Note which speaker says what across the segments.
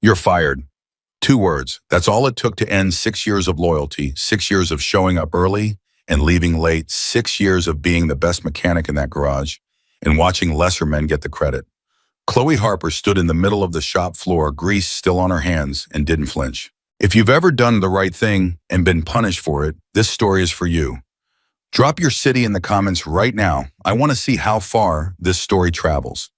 Speaker 1: You're fired. 2 words. That's all it took to end 6 years of loyalty, 6 years of showing up early and leaving late, 6 years of being the best mechanic in that garage and watching lesser men get the credit. Chloe Harper stood in the middle of the shop floor, grease still on her hands, and didn't flinch. If you've ever done the right thing and been punished for it, this story is for you. Drop your city in the comments right now. I want to see how far this story travels.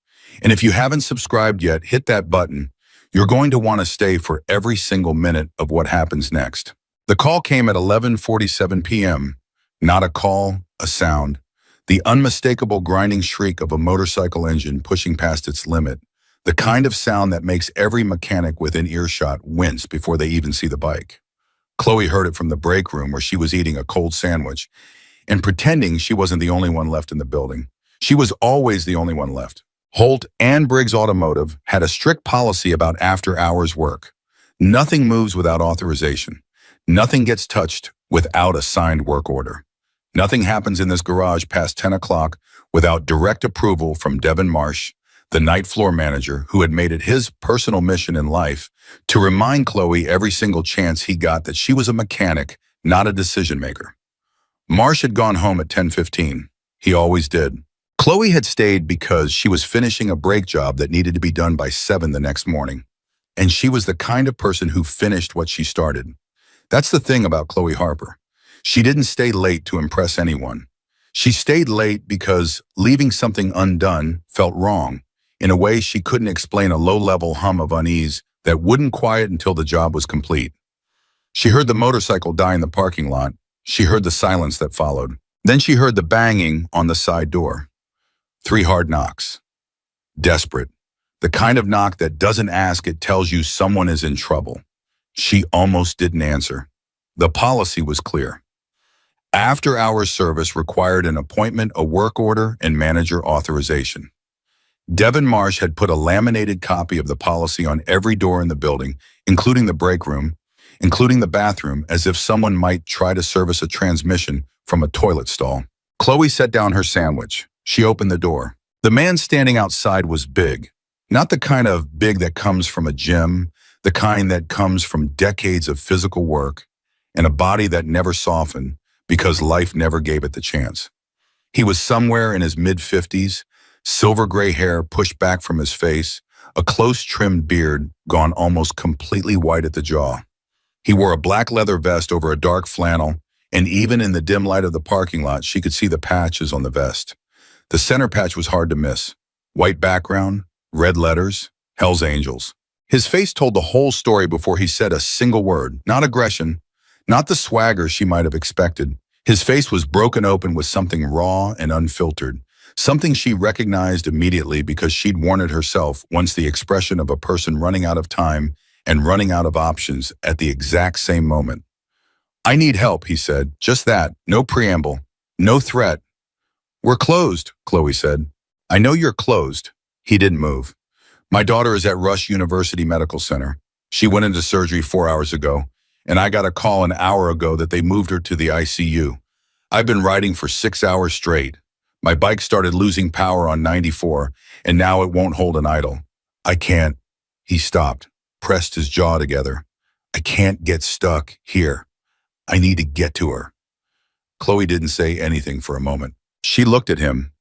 Speaker 1: And if you haven't subscribed yet, hit that button. You're going to want to stay for every single minute of what happens next. The call came at 11:47 p.m. Not a call, a sound. The unmistakable grinding shriek of a motorcycle engine pushing past its limit. The kind of sound that makes every mechanic within earshot wince before they even see the bike. Chloe heard it from the break room where she was eating a cold sandwich and pretending she wasn't the only one left in the building. She was always the only one left. Holt and Briggs Automotive had a strict policy about after-hours work. Nothing moves without authorization. Nothing gets touched without a signed work order. Nothing happens in this garage past 10 o'clock without direct approval from Devin Marsh, the night floor manager who had made it his personal mission in life to remind Chloe every single chance he got that she was a mechanic, not a decision maker. Marsh had gone home at 10:15. He always did. Chloe had stayed because she was finishing a brake job that needed to be done by 7 the next morning. And she was the kind of person who finished what she started. That's the thing about Chloe Harper. She didn't stay late to impress anyone. She stayed late because leaving something undone felt wrong, in a way she couldn't explain, a low-level hum of unease that wouldn't quiet until the job was complete. She heard the motorcycle die in the parking lot. She heard the silence that followed. Then she heard the banging on the side door. 3 hard knocks. Desperate. The kind of knock that doesn't ask, it tells you someone is in trouble. She almost didn't answer. The policy was clear. After-hours service required an appointment, a work order, and manager authorization. Devin Marsh had put a laminated copy of the policy on every door in the building, including the break room, including the bathroom, as if someone might try to service a transmission from a toilet stall. Chloe set down her sandwich. She opened the door. The man standing outside was big. Not the kind of big that comes from a gym, the kind that comes from decades of physical work and a body that never softened because life never gave it the chance. He was somewhere in his mid-50s, silver gray hair pushed back from his face, a close-trimmed beard gone almost completely white at the jaw. He wore a black leather vest over a dark flannel, and even in the dim light of the parking lot, she could see the patches on the vest. The center patch was hard to miss. White background, red letters, Hell's Angels. His face told the whole story before he said a single word. Not aggression, not the swagger she might have expected. His face was broken open with something raw and unfiltered, something she recognized immediately because she'd worn it herself once, the expression of a person running out of time and running out of options at the exact same moment. "I need help," he said. Just that, no preamble, no threat. "We're closed," Chloe said. "I know you're closed." He didn't move. "My daughter is at Rush University Medical Center. She went into surgery 4 hours ago, and I got a call an hour ago that they moved her to the ICU. I've been riding for 6 hours straight. My bike started losing power on 94, and now it won't hold an idle. I can't." He stopped, pressed his jaw together. "I can't get stuck here. I need to get to her." Chloe didn't say anything for a moment. She looked at him.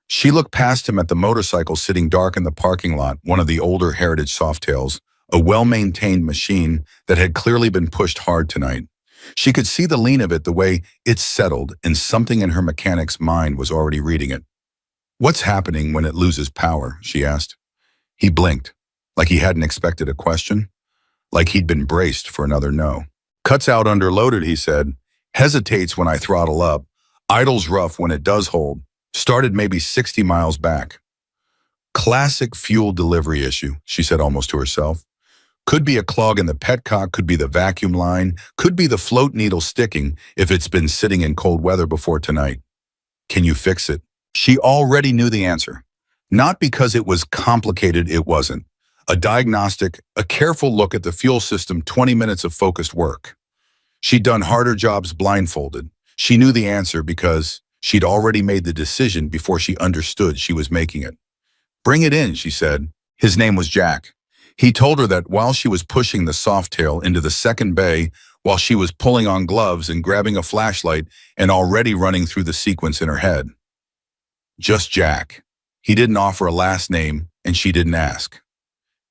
Speaker 1: She looked past him at the motorcycle sitting dark in the parking lot, one of the older Heritage Softails, a well-maintained machine that had clearly been pushed hard tonight. She could see the lean of it, the way it settled, and something in her mechanic's mind was already reading it. "What's happening when it loses power?" she asked. He blinked, like he hadn't expected a question, like he'd been braced for another no. "Cuts out underloaded," he said. "Hesitates when I throttle up. Idles rough when it does hold. Started maybe 60 miles back." "Classic fuel delivery issue," she said almost to herself. "Could be a clog in the petcock, could be the vacuum line, could be the float needle sticking if it's been sitting in cold weather before tonight. Can you fix it?" She already knew the answer. Not because it was complicated, it wasn't. A diagnostic, a careful look at the fuel system, 20 minutes of focused work. She'd done harder jobs blindfolded. She knew the answer because she'd already made the decision before she understood she was making it. "Bring it in," she said. His name was Jack. He told her that while she was pushing the Softail into the second bay, while she was pulling on gloves and grabbing a flashlight and already running through the sequence in her head. Just Jack. He didn't offer a last name, and she didn't ask.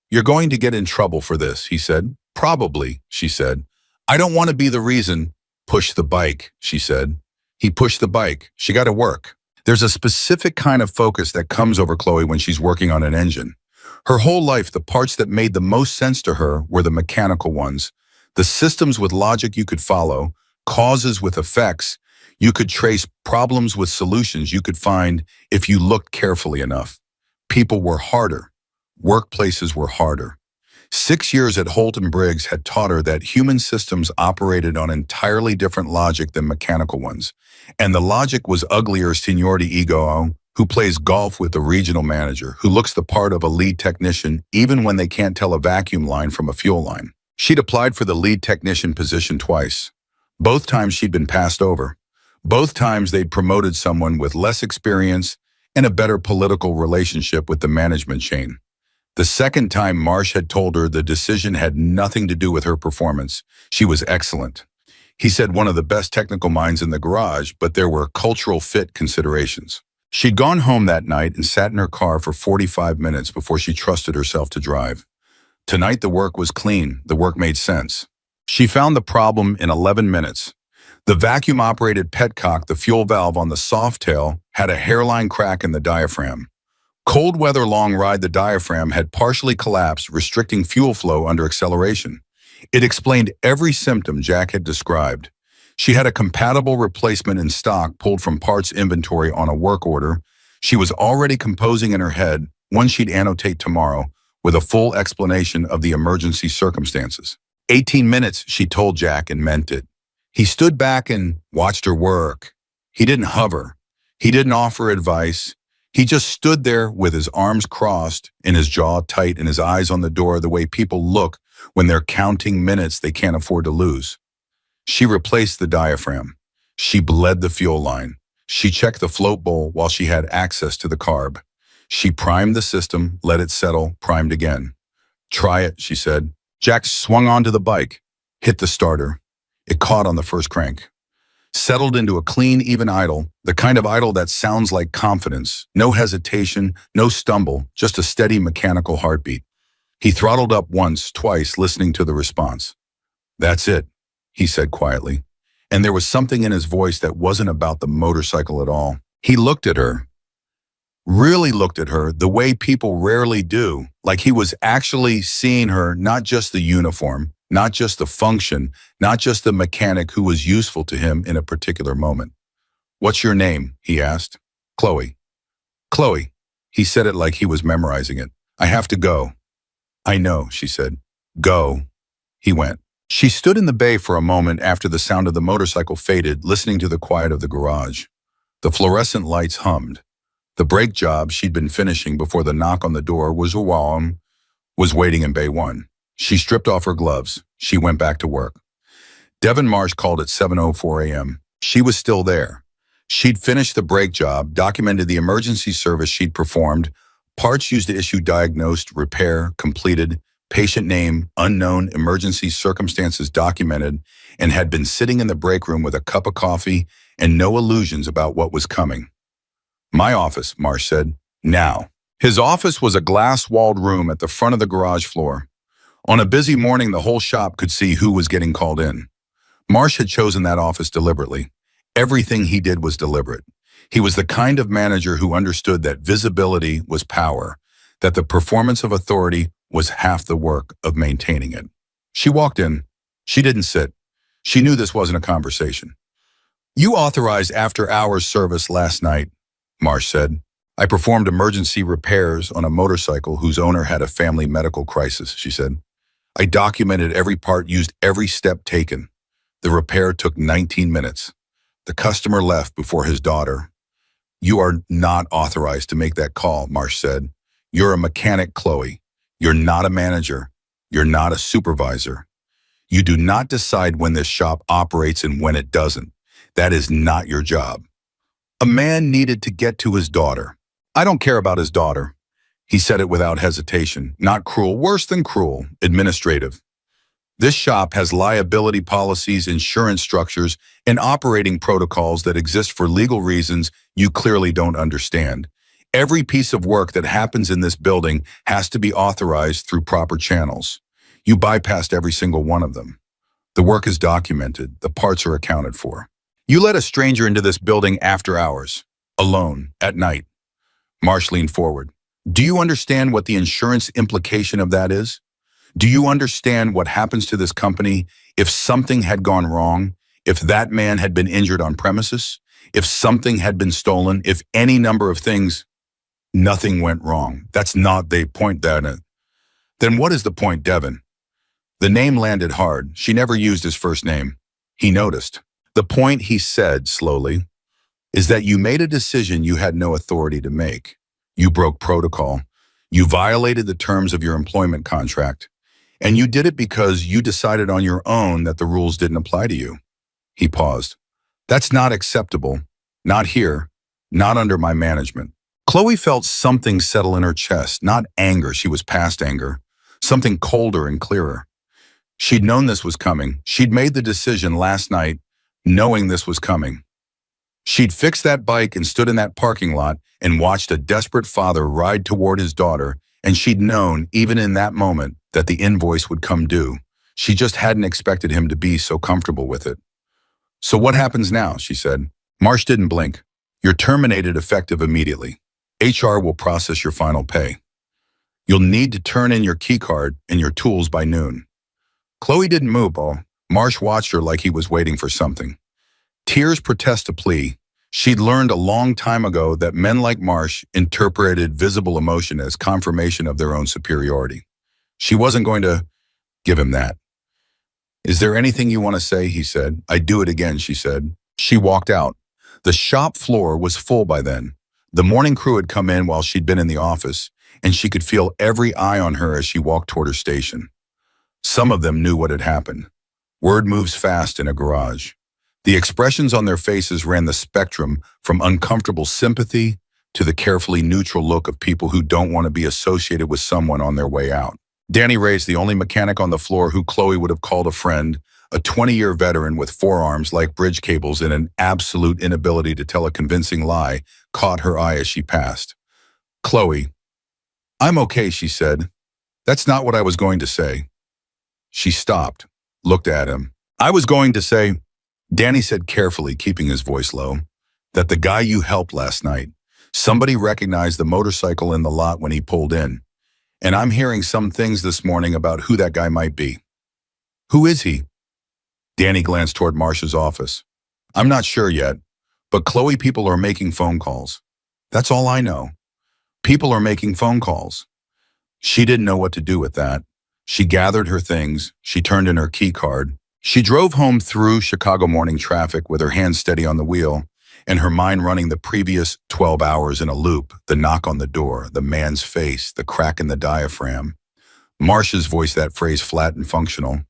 Speaker 1: "You're going to get in trouble for this," he said. "Probably," she said. "I don't want to be the reason." "Push the bike," she said. He pushed the bike. She got to work. There's a specific kind of focus that comes over Chloe when she's working on an engine. Her whole life, the parts that made the most sense to her were the mechanical ones. The systems with logic you could follow, causes with effects. You could trace problems with solutions you could find if you looked carefully enough. People were harder. Workplaces were harder. 6 years at Holton Briggs had taught her that human systems operated on entirely different logic than mechanical ones. And the logic was uglier seniority ego, who plays golf with the regional manager, who looks the part of a lead technician even when they can't tell a vacuum line from a fuel line. She'd applied for the lead technician position twice. Both times she'd been passed over. Both times they'd promoted someone with less experience and a better political relationship with the management chain. The second time, Marsh had told her the decision had nothing to do with her performance. She was excellent. He said one of the best technical minds in the garage, but there were cultural fit considerations. She'd gone home that night and sat in her car for 45 minutes before she trusted herself to drive. Tonight the work was clean, the work made sense. She found the problem in 11 minutes. The vacuum-operated petcock, the fuel valve on the Softail, had a hairline crack in the diaphragm. Cold weather long ride, the diaphragm had partially collapsed, restricting fuel flow under acceleration. It explained every symptom Jack had described. She had a compatible replacement in stock pulled from parts inventory on a work order. She was already composing in her head one she'd annotate tomorrow with a full explanation of the emergency circumstances. 18 minutes, she told Jack, and meant it. He stood back and watched her work. He didn't hover. He didn't offer advice. He just stood there with his arms crossed and his jaw tight and his eyes on the door, the way people look when they're counting minutes they can't afford to lose. She replaced the diaphragm. She bled the fuel line. She checked the float bowl while she had access to the carb. She primed the system, let it settle, primed again. "Try it," she said. Jack swung onto the bike, hit the starter. It caught on the first crank. Settled into a clean, even idle, the kind of idle that sounds like confidence. No hesitation, no stumble, just a steady mechanical heartbeat. He throttled up once, twice, listening to the response. "That's it," he said quietly. And there was something in his voice that wasn't about the motorcycle at all. He looked at her, really looked at her the way people rarely do, like he was actually seeing her, not just the uniform, not just the function, not just the mechanic who was useful to him in a particular moment. "What's your name?" he asked. "Chloe." "Chloe." He said it like he was memorizing it. "I have to go." "I know," she said. "Go." He went. She stood in the bay for a moment after the sound of the motorcycle faded, listening to the quiet of the garage. The fluorescent lights hummed. The brake job she'd been finishing before the knock on the door was waiting in Bay 1. She stripped off her gloves. She went back to work. Devin Marsh called at 7:04 a.m. She was still there. She'd finished the brake job, documented the emergency service she'd performed, parts used to issue diagnosed, repair, completed, patient name, unknown, emergency circumstances documented, and had been sitting in the break room with a cup of coffee and no illusions about what was coming. "My office," Marsh said. "Now." His office was a glass-walled room at the front of the garage floor. On a busy morning, the whole shop could see who was getting called in. Marsh had chosen that office deliberately. Everything he did was deliberate. He was the kind of manager who understood that visibility was power, that the performance of authority was half the work of maintaining it. She walked in. She didn't sit. She knew this wasn't a conversation. "You authorized after-hours service last night," Marsh said. "I performed emergency repairs on a motorcycle whose owner had a family medical crisis," she said. "I documented every part, used every step taken. The repair took 19 minutes. The customer left before his daughter." "You are not authorized to make that call," Marsh said. "You're a mechanic, Chloe. You're not a manager. You're not a supervisor. You do not decide when this shop operates and when it doesn't. That is not your job." A man needed to get to his daughter. "I don't care about his daughter." He said it without hesitation. Not cruel, worse than cruel, administrative. This shop has liability policies, insurance structures, and operating protocols that exist for legal reasons you clearly don't understand. Every piece of work that happens in this building has to be authorized through proper channels. You bypassed every single one of them. The work is documented. The parts are accounted for. You let a stranger into this building after hours, alone, at night. Marsh leaned forward. Do you understand what the insurance implication of that is? Do you understand what happens to this company if something had gone wrong, if that man had been injured on premises, if something had been stolen, if any number of things, nothing went wrong? That's not the point, then. Then what is the point, Devon? The name landed hard. She never used his first name. He noticed. The point, he said slowly, is that you made a decision you had no authority to make. You broke protocol. You violated the terms of your employment contract. And you did it because you decided on your own that the rules didn't apply to you. He paused. That's not acceptable. Not here. Not under my management. Chloe felt something settle in her chest, not anger. She was past anger. Something colder and clearer. She'd known this was coming. She'd made the decision last night, knowing this was coming. She'd fixed that bike and stood in that parking lot and watched a desperate father ride toward his daughter, and she'd known, even in that moment, that the invoice would come due. She just hadn't expected him to be so comfortable with it. So what happens now, she said. Marsh didn't blink. You're terminated effective immediately. HR will process your final pay. You'll need to turn in your key card and your tools by noon. Chloe didn't move, though. Marsh watched her like he was waiting for something. Tears protest a plea. She'd learned a long time ago that men like Marsh interpreted visible emotion as confirmation of their own superiority. She wasn't going to give him that. Is there anything you want to say? He said. I'd do it again, she said. She walked out. The shop floor was full by then. The morning crew had come in while she'd been in the office, and she could feel every eye on her as she walked toward her station. Some of them knew what had happened. Word moves fast in a garage. The expressions on their faces ran the spectrum from uncomfortable sympathy to the carefully neutral look of people who don't want to be associated with someone on their way out. Danny Ray's the only mechanic on the floor who Chloe would have called a friend, a 20-year veteran with forearms like bridge cables and an absolute inability to tell a convincing lie, caught her eye as she passed. Chloe. I'm okay, she said. That's not what I was going to say. She stopped, looked at him. I was going to say, Danny said carefully, keeping his voice low, that the guy you helped last night, somebody recognized the motorcycle in the lot when he pulled in. And I'm hearing some things this morning about who that guy might be. Who is he? Danny glanced toward Marsh's office. I'm not sure yet, but Chloe, people are making phone calls. That's all I know. People are making phone calls. She didn't know what to do with that. She gathered her things. She turned in her key card. She drove home through Chicago morning traffic with her hands steady on the wheel and her mind running the previous 12 hours in a loop, the knock on the door, the man's face, the crack in the diaphragm. Marsh's voice, that phrase flat and functional.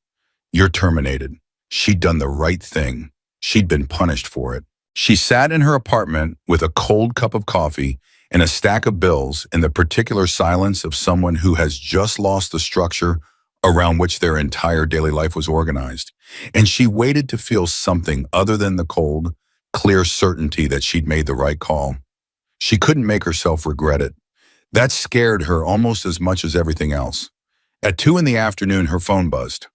Speaker 1: You're terminated. She'd done the right thing. She'd been punished for it. She sat in her apartment with a cold cup of coffee and a stack of bills in the particular silence of someone who has just lost the structure around which their entire daily life was organized. And she waited to feel something other than the cold, clear certainty that she'd made the right call. She couldn't make herself regret it. That scared her almost as much as everything else. At 2 p.m, her phone buzzed.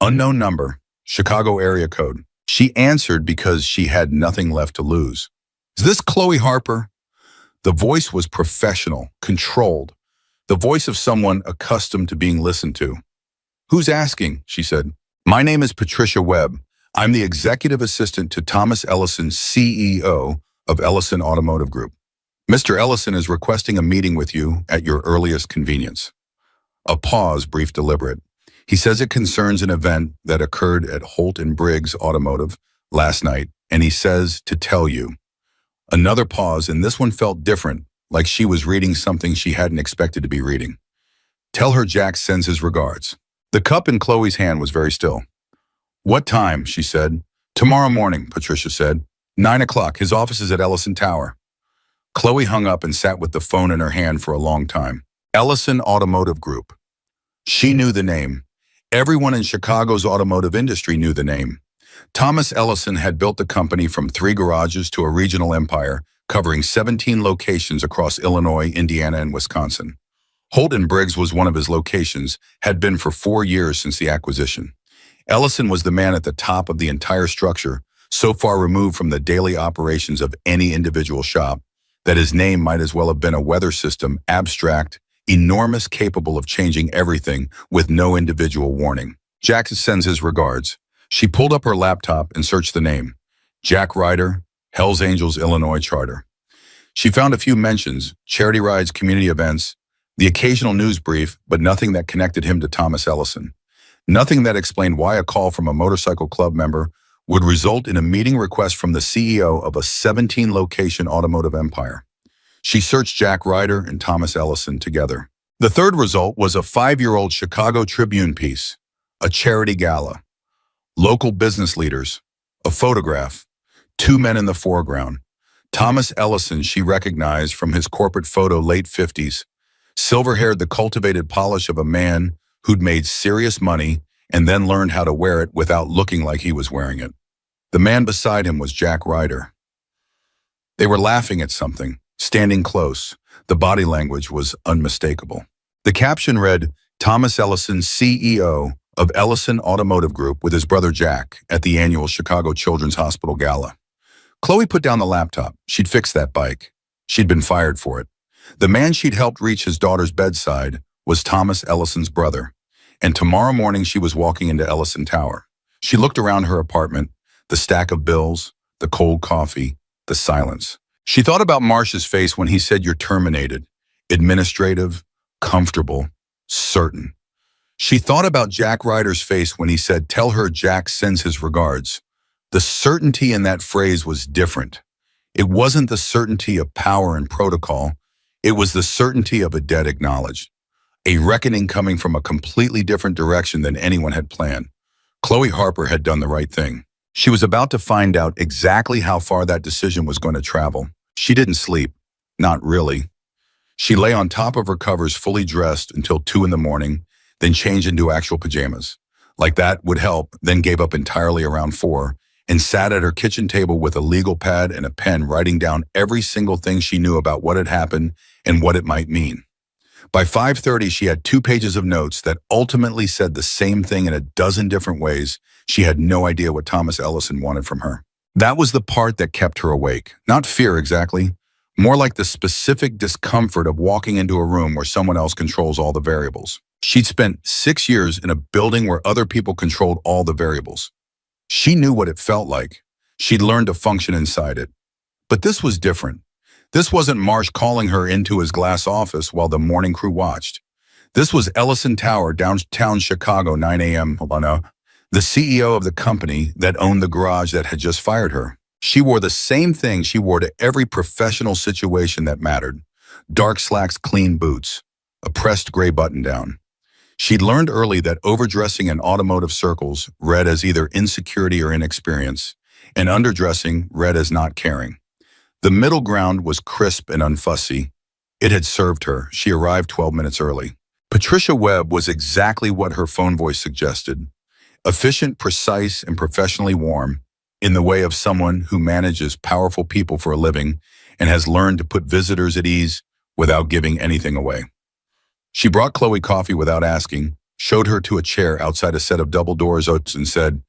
Speaker 1: Unknown number, Chicago area code. She answered because she had nothing left to lose. Is this Chloe Harper? The voice was professional, controlled. The voice of someone accustomed to being listened to. Who's asking? She said. My name is Patricia Webb. I'm the executive assistant to Thomas Ellison, CEO of Ellison Automotive Group. Mr. Ellison is requesting a meeting with you at your earliest convenience. A pause, brief, deliberate. He says it concerns an event that occurred at Holt & Briggs Automotive last night, and he says to tell you. Another pause, and this one felt different, like she was reading something she hadn't expected to be reading. Tell her Jack sends his regards. The cup in Chloe's hand was very still. What time? She said. Tomorrow morning, Patricia said. 9 o'clock. His office is at Ellison Tower. Chloe hung up and sat with the phone in her hand for a long time. Ellison Automotive Group. She knew the name. Everyone in Chicago's automotive industry knew the name. Thomas Ellison had built the company from 3 garages to a regional empire, covering 17 locations across Illinois, Indiana, and Wisconsin. Holt and Briggs was one of his locations, had been for 4 years since the acquisition. Ellison was the man at the top of the entire structure, so far removed from the daily operations of any individual shop, that his name might as well have been a weather system, abstract, enormous, capable of changing everything with no individual warning. Jack sends his regards. She pulled up her laptop and searched the name. Jack Ryder, Hells Angels, Illinois Charter. She found a few mentions, charity rides, community events, the occasional news brief, but nothing that connected him to Thomas Ellison. Nothing that explained why a call from a motorcycle club member would result in a meeting request from the CEO of a 17-location automotive empire. She searched Jack Ryder and Thomas Ellison together. The third result was a 5-year-old Chicago Tribune piece, a charity gala, local business leaders, a photograph, 2 men in the foreground. Thomas Ellison she recognized from his corporate photo, late 50s, silver-haired, the cultivated polish of a man who'd made serious money and then learned how to wear it without looking like he was wearing it. The man beside him was Jack Ryder. They were laughing at something, standing close. The body language was unmistakable. The caption read, Thomas Ellison, CEO of Ellison Automotive Group with his brother Jack at the annual Chicago Children's Hospital Gala. Chloe put down the laptop. She'd fixed that bike. She'd been fired for it. The man she'd helped reach his daughter's bedside was Thomas Ellison's brother. And tomorrow morning she was walking into Ellison Tower. She looked around her apartment, the stack of bills, the cold coffee, the silence. She thought about Marsh's face when he said, "You're terminated." Administrative, comfortable, certain. She thought about Jack Ryder's face when he said, "Tell her Jack sends his regards." The certainty in that phrase was different. It wasn't the certainty of power and protocol. It was the certainty of a debt acknowledged. A reckoning coming from a completely different direction than anyone had planned. Chloe Harper had done the right thing. She was about to find out exactly how far that decision was going to travel. She didn't sleep. Not really. She lay on top of her covers fully dressed until 2 in the morning, then changed into actual pajamas. Like that would help, then gave up entirely around 4, and sat at her kitchen table with a legal pad and a pen, writing down every single thing she knew about what had happened and what it might mean. By 5:30, she had 2 pages of notes that ultimately said the same thing in a dozen different ways. She had no idea what Thomas Ellison wanted from her. That was the part that kept her awake. Not fear exactly, more like the specific discomfort of walking into a room where someone else controls all the variables. She'd spent 6 years in a building where other people controlled all the variables. She knew what it felt like. She'd learned to function inside it. But this was different. This wasn't Marsh calling her into his glass office while the morning crew watched. This was Ellison Tower, downtown Chicago, 9 a.m. The CEO of the company that owned the garage that had just fired her. She wore the same thing she wore to every professional situation that mattered. Dark slacks, clean boots, a pressed gray button-down. She'd learned early that overdressing in automotive circles read as either insecurity or inexperience, and underdressing read as not caring. The middle ground was crisp and unfussy. It had served her. She arrived 12 minutes early. Patricia Webb was exactly what her phone voice suggested. Efficient, precise, and professionally warm, in the way of someone who manages powerful people for a living and has learned to put visitors at ease without giving anything away. She brought Chloe coffee without asking, showed her to a chair outside a set of double doors and said,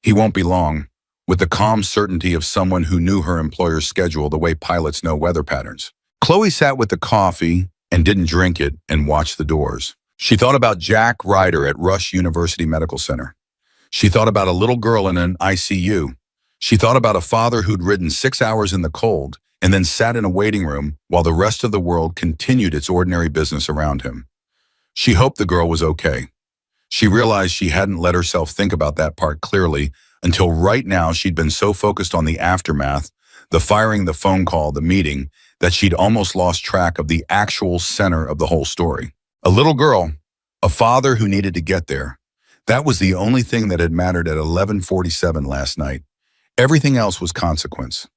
Speaker 1: "He won't be long," with the calm certainty of someone who knew her employer's schedule the way pilots know weather patterns. Chloe sat with the coffee and didn't drink it and watched the doors. She thought about Jack Ryder at Rush University Medical Center. She thought about a little girl in an ICU. She thought about a father who'd ridden 6 hours in the cold and then sat in a waiting room while the rest of the world continued its ordinary business around him. She hoped the girl was okay. She realized she hadn't let herself think about that part clearly until right now. She'd been so focused on the aftermath, the firing, the phone call, the meeting, that she'd almost lost track of the actual center of the whole story. A little girl, a father who needed to get there. That was the only thing that had mattered at 11:47 last night. Everything else was consequence.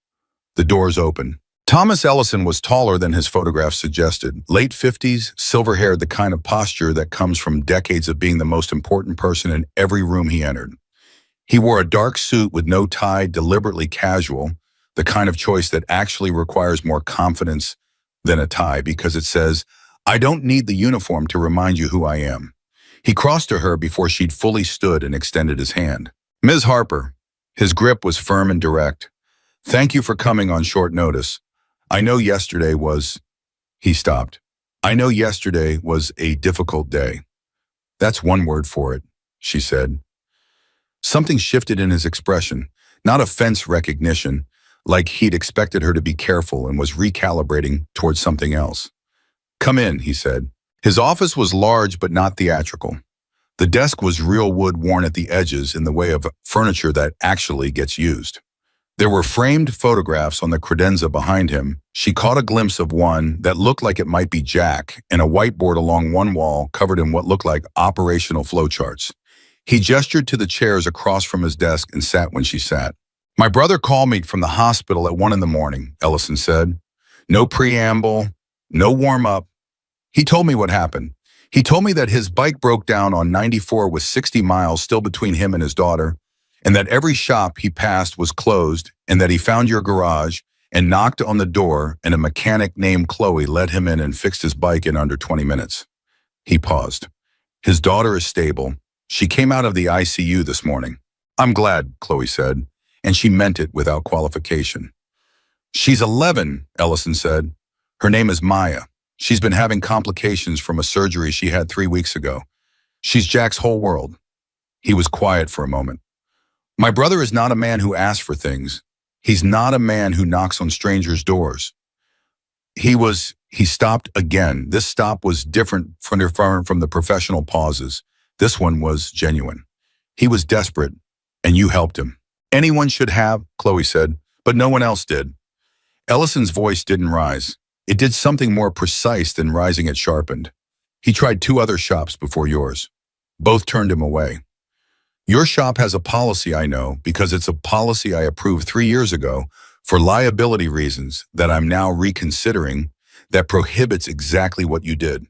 Speaker 1: The doors opened. Thomas Ellison was taller than his photograph suggested. Late 50s, silver-haired, the kind of posture that comes from decades of being the most important person in every room he entered. He wore a dark suit with no tie, deliberately casual, the kind of choice that actually requires more confidence than a tie because it says, "I don't need the uniform to remind you who I am." He crossed to her before she'd fully stood and extended his hand. "Ms. Harper." His grip was firm and direct. "Thank you for coming on short notice. I know yesterday was—" He stopped. "I know yesterday was a difficult day." "That's one word for it," she said. Something shifted in his expression, not offense recognition, like he'd expected her to be careful and was recalibrating towards something else. "Come in," he said. His office was large but not theatrical. The desk was real wood worn at the edges in the way of furniture that actually gets used. There were framed photographs on the credenza behind him. She caught a glimpse of one that looked like it might be Jack, and a whiteboard along one wall covered in what looked like operational flowcharts. He gestured to the chairs across from his desk and sat when she sat. "My brother called me from the hospital at 1 in the morning, Ellison said. No preamble, no warm-up. He told me what happened. He told me that his bike broke down on 94 with 60 miles still between him and his daughter, and that every shop he passed was closed, and that he found your garage and knocked on the door, and a mechanic named Chloe let him in and fixed his bike in under 20 minutes. He paused. "His daughter is stable. She came out of the ICU this morning." "I'm glad," Chloe said, and she meant it without qualification. "She's 11, Ellison said. "Her name is Maya. She's been having complications from a surgery she had 3 weeks ago. She's Jack's whole world." He was quiet for a moment. "My brother is not a man who asks for things. He's not a man who knocks on strangers' doors." He stopped again. This stop was different from the professional pauses. This one was genuine. He was desperate, and you helped him. "Anyone should have," Chloe said, "but no one else did." Ellison's voice didn't rise. It did something more precise than rising it sharpened. "He tried 2 other shops before yours. Both turned him away. Your shop has a policy, I know, because it's a policy I approved 3 years ago for liability reasons that I'm now reconsidering that prohibits exactly what you did.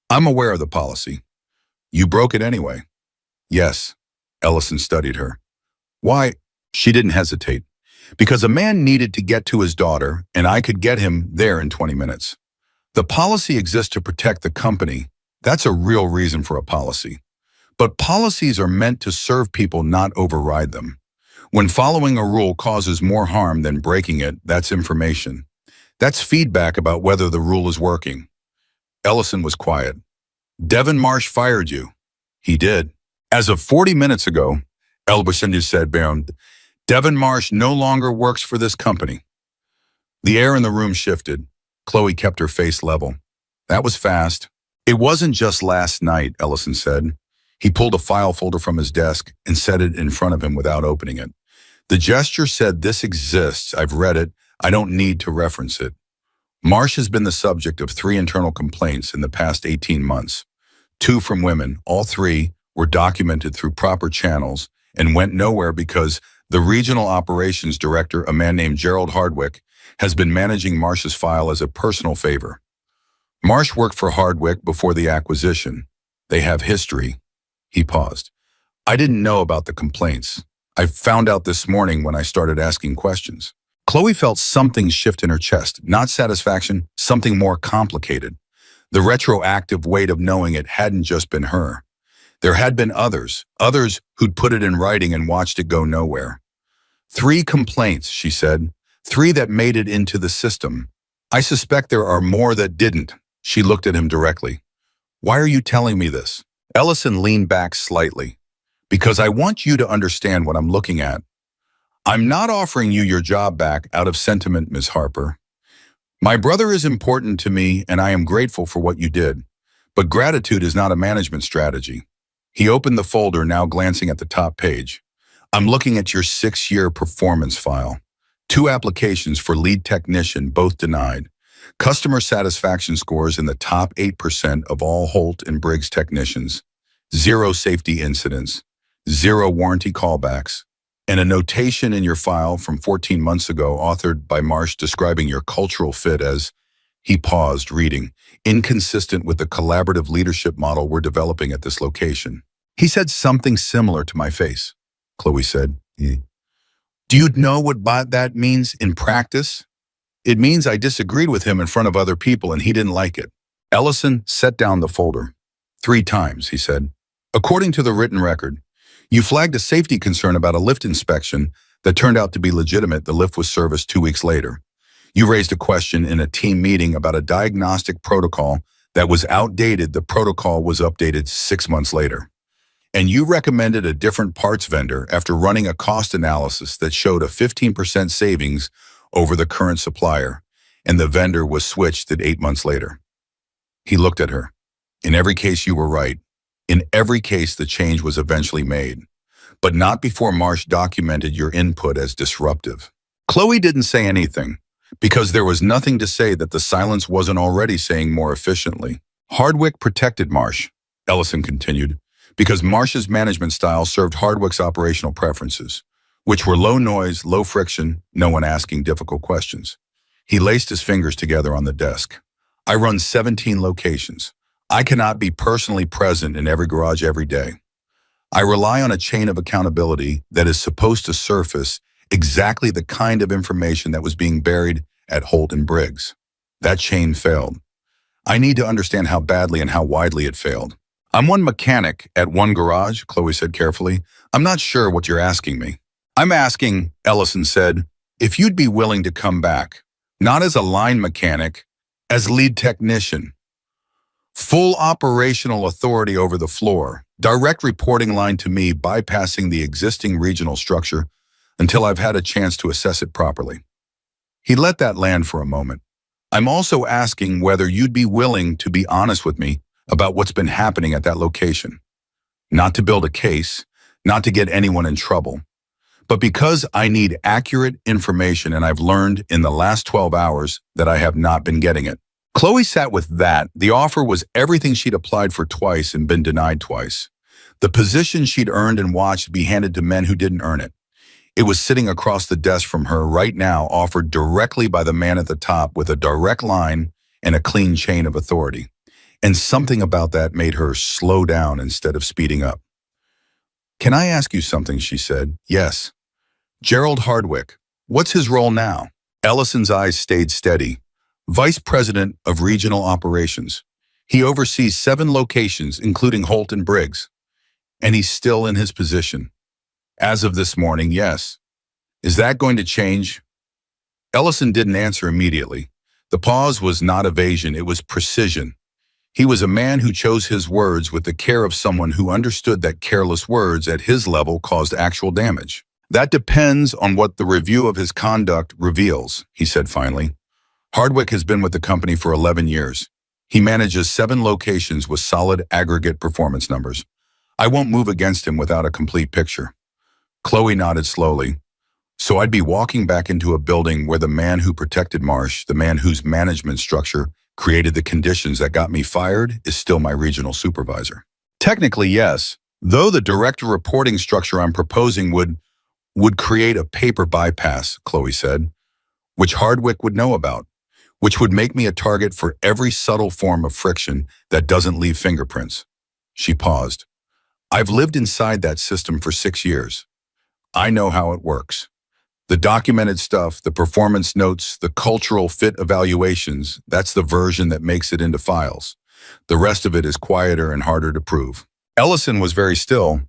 Speaker 1: I'm aware of the policy. You broke it anyway." "Yes." Ellison studied her. "Why?" She didn't hesitate. "Because a man needed to get to his daughter, and I could get him there in 20 minutes. The policy exists to protect the company. That's a real reason for a policy. But policies are meant to serve people, not override them. When following a rule causes more harm than breaking it, that's information. That's feedback about whether the rule is working." Ellison was quiet. "Devin Marsh fired you." "He did." "As of 40 minutes ago," Ellison said, "Devin Marsh no longer works for this company." The air in the room shifted. Chloe kept her face level. "That was fast." "It wasn't just last night," Ellison said. He pulled a file folder from his desk and set it in front of him without opening it. The gesture said, "This exists. I've read it. I don't need to reference it." Marsh has been the subject of 3 internal complaints in the past 18 months. 2 from women. All 3 were documented through proper channels and went nowhere because the regional operations director, a man named Gerald Hardwick, has been managing Marsh's file as a personal favor. Marsh worked for Hardwick before the acquisition. They have history. He paused. "I didn't know about the complaints. I found out this morning when I started asking questions." Chloe felt something shift in her chest, not satisfaction, something more complicated. The retroactive weight of knowing it hadn't just been her. There had been others who'd put it in writing and watched it go nowhere. 3 complaints, she said. 3 that made it into the system. I suspect there are more that didn't. She looked at him directly. "Why are you telling me this?" Ellison leaned back slightly. "Because I want you to understand what I'm looking at. I'm not offering you your job back out of sentiment, Ms. Harper. My brother is important to me, and I am grateful for what you did. But gratitude is not a management strategy." He opened the folder, now glancing at the top page. "I'm looking at your 6-year performance file. 2 applications for lead technician, both denied. Customer satisfaction scores in the top 8% of all Holt and Briggs technicians. 0 safety incidents. 0 warranty callbacks. And a notation in your file from 14 months ago, authored by Marsh, describing your cultural fit as, he paused, reading, inconsistent with the collaborative leadership model we're developing at this location. He said something similar to my face. Chloe said, Do you know what that means in practice? It means I disagreed with him in front of other people and he didn't like it. Ellison set down the folder. 3 times, he said. According to the written record, you flagged a safety concern about a lift inspection that turned out to be legitimate. The lift was serviced 2 weeks later. You raised a question in a team meeting about a diagnostic protocol that was outdated. The protocol was updated 6 months later. And you recommended a different parts vendor after running a cost analysis that showed a 15% savings over the current supplier, and the vendor was switched at 8 months later. He looked at her. In every case, you were right. In every case, the change was eventually made, but not before Marsh documented your input as disruptive. Chloe didn't say anything, because there was nothing to say that the silence wasn't already saying more efficiently. Hardwick protected Marsh, Ellison continued, because Marsh's management style served Hardwick's operational preferences, which were low noise, low friction, no one asking difficult questions. He laced his fingers together on the desk. I run 17 locations. I cannot be personally present in every garage every day. I rely on a chain of accountability that is supposed to surface exactly the kind of information that was being buried at Holt and Briggs. That chain failed. I need to understand how badly and how widely it failed. I'm one mechanic at one garage, Chloe said carefully. I'm not sure what you're asking me. I'm asking, Ellison said, if you'd be willing to come back, not as a line mechanic, as lead technician. Full operational authority over the floor, direct reporting line to me, bypassing the existing regional structure until I've had a chance to assess it properly. He let that land for a moment. I'm also asking whether you'd be willing to be honest with me about what's been happening at that location. Not to build a case, not to get anyone in trouble, but because I need accurate information and I've learned in the last 12 hours that I have not been getting it. Chloe sat with that. The offer was everything she'd applied for twice and been denied twice. The position she'd earned and watched be handed to men who didn't earn it. It was sitting across the desk from her right now, offered directly by the man at the top with a direct line and a clean chain of authority. And something about that made her slow down instead of speeding up. Can I ask you something, she said. Yes. Gerald Hardwick, what's his role now? Ellison's eyes stayed steady. Vice President of Regional Operations. He oversees 7 locations, including Holt and Briggs. And he's still in his position. As of this morning, yes. Is that going to change? Ellison didn't answer immediately. The pause was not evasion, it was precision. He was a man who chose his words with the care of someone who understood that careless words at his level caused actual damage. That depends on what the review of his conduct reveals, he said finally. Hardwick has been with the company for 11 years. He manages 7 locations with solid aggregate performance numbers. I won't move against him without a complete picture. Chloe nodded slowly. So I'd be walking back into a building where the man who protected Marsh, the man whose management structure created the conditions that got me fired, is still my regional supervisor. Technically, yes, though the director reporting structure I'm proposing would create a paper bypass, Chloe said, which Hardwick would know about, which would make me a target for every subtle form of friction that doesn't leave fingerprints. She paused. I've lived inside that system for 6 years. I know how it works. The documented stuff, the performance notes, the cultural fit evaluations, that's the version that makes it into files. The rest of it is quieter and harder to prove. Ellison was very still.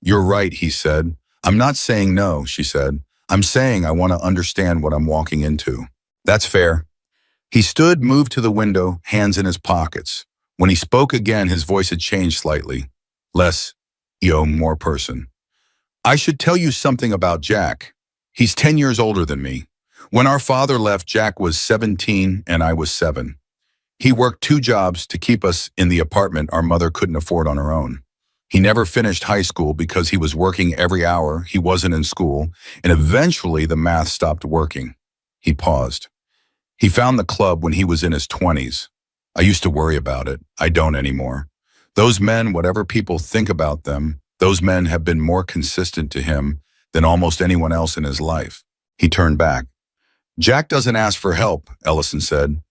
Speaker 1: You're right, he said. I'm not saying no, she said. I'm saying I want to understand what I'm walking into. That's fair. He stood, moved to the window, hands in his pockets. When he spoke again, his voice had changed slightly. Less, more person. I should tell you something about Jack. He's 10 years older than me. When our father left, Jack was 17 and I was 7. He worked 2 jobs to keep us in the apartment our mother couldn't afford on her own. He never finished high school because he was working every hour he wasn't in school, and eventually the math stopped working. He paused. He found the club when he was in his 20s. I used to worry about it. I don't anymore. Those men, whatever people think about them, those men have been more consistent to him than almost anyone else in his life. He turned back. Jack doesn't ask for help, Ellison said.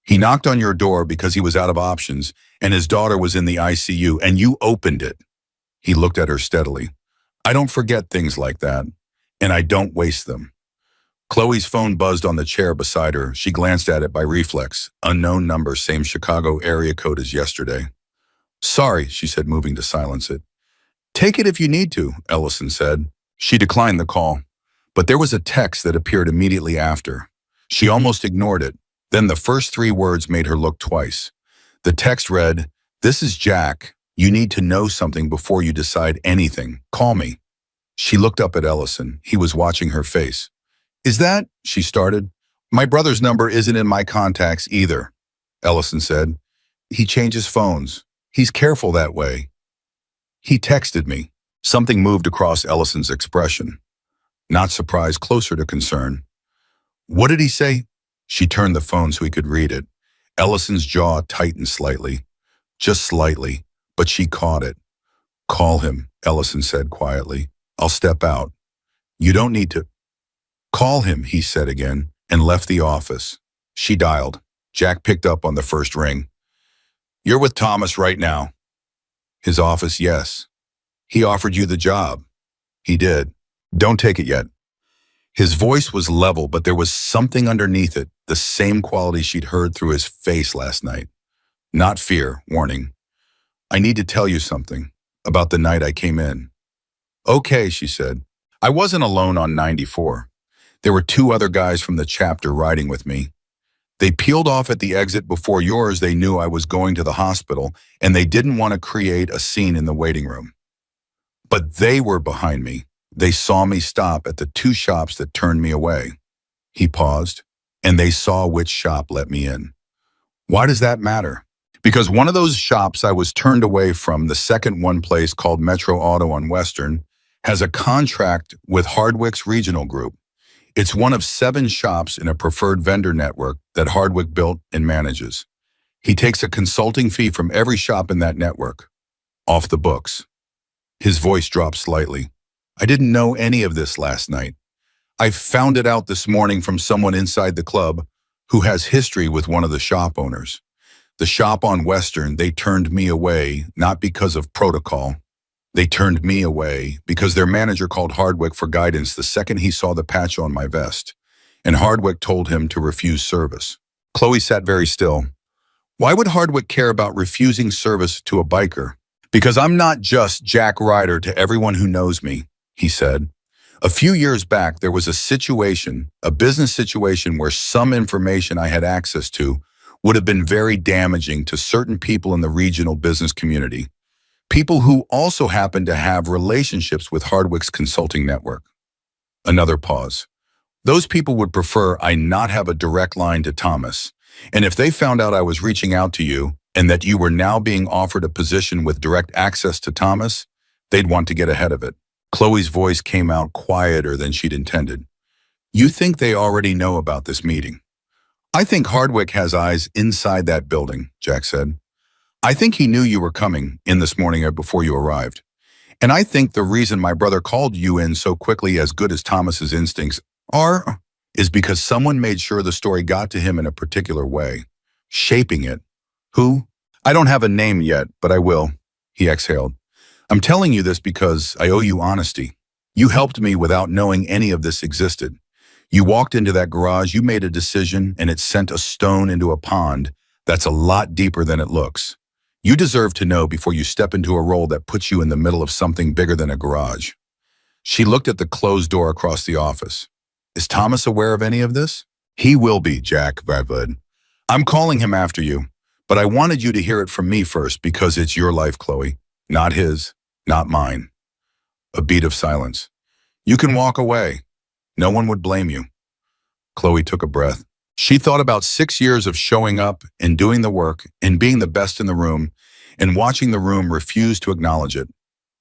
Speaker 1: He knocked on your door because he was out of options and his daughter was in the ICU and you opened it. He looked at her steadily. I don't forget things like that, and I don't waste them. Chloe's phone buzzed on the chair beside her. She glanced at it by reflex. Unknown number, same Chicago area code as yesterday. Sorry, she said, moving to silence it. Take it if you need to, Ellison said. She declined the call, but there was a text that appeared immediately after. She almost ignored it. Then the first 3 words made her look twice. The text read, "This is Jack. You need to know something before you decide anything. Call me." She looked up at Ellison. He was watching her face. Is that? She started. My brother's number isn't in my contacts either, Ellison said. He changes phones. He's careful that way. He texted me. Something moved across Ellison's expression. Not surprise, closer to concern. What did he say? She turned the phone so he could read it. Ellison's jaw tightened slightly. Just slightly, but she caught it. Call him, Ellison said quietly. I'll step out. You don't need to. Call him, he said again, and left the office. She dialed. Jack picked up on the first ring. You're with Thomas right now. His office, yes. He offered you the job. He did. Don't take it yet. His voice was level, but there was something underneath it, the same quality she'd heard through his face last night. Not fear, warning. I need to tell you something about the night I came in. Okay, she said. I wasn't alone on 94. There were 2 other guys from the chapter riding with me. They peeled off at the exit before yours. They knew I was going to the hospital, and they didn't want to create a scene in the waiting room. But they were behind me. They saw me stop at the 2 shops that turned me away. He paused, and they saw which shop let me in. Why does that matter? Because one of those shops I was turned away from, the second one place called Metro Auto on Western, has a contract with Hardwick's regional group. It's one of 7 shops in a preferred vendor network that Hardwick built and manages. He takes a consulting fee from every shop in that network. Off the books. His voice dropped slightly. I didn't know any of this last night. I found it out this morning from someone inside the club who has history with one of the shop owners. The shop on Western, they turned me away, not because of protocol. They turned me away because their manager called Hardwick for guidance the second he saw the patch on my vest, and Hardwick told him to refuse service. Chloe sat very still. Why would Hardwick care about refusing service to a biker? Because I'm not just Jack Ryder to everyone who knows me, he said. A few years back, there was a business situation where some information I had access to would have been very damaging to certain people in the regional business community. People who also happen to have relationships with Hardwick's consulting network. Another pause. Those people would prefer I not have a direct line to Thomas, and if they found out I was reaching out to you and that you were now being offered a position with direct access to Thomas, they'd want to get ahead of it. Chloe's voice came out quieter than she'd intended. You think they already know about this meeting? I think Hardwick has eyes inside that building, Jack said. I think he knew you were coming in this morning or before you arrived. And I think the reason my brother called you in so quickly, as good as Thomas's instincts are, is because someone made sure the story got to him in a particular way, shaping it. Who? I don't have a name yet, but I will, he exhaled. I'm telling you this because I owe you honesty. You helped me without knowing any of this existed. You walked into that garage, you made a decision, and it sent a stone into a pond that's a lot deeper than it looks. You deserve to know before you step into a role that puts you in the middle of something bigger than a garage. She looked at the closed door across the office. Is Thomas aware of any of this? He will be, Jack Brotherhood. I'm calling him after you, but I wanted you to hear it from me first because it's your life, Chloe, not his, not mine. A beat of silence. You can walk away. No one would blame you. Chloe took a breath. She thought about 6 years of showing up and doing the work and being the best in the room and watching the room refuse to acknowledge it.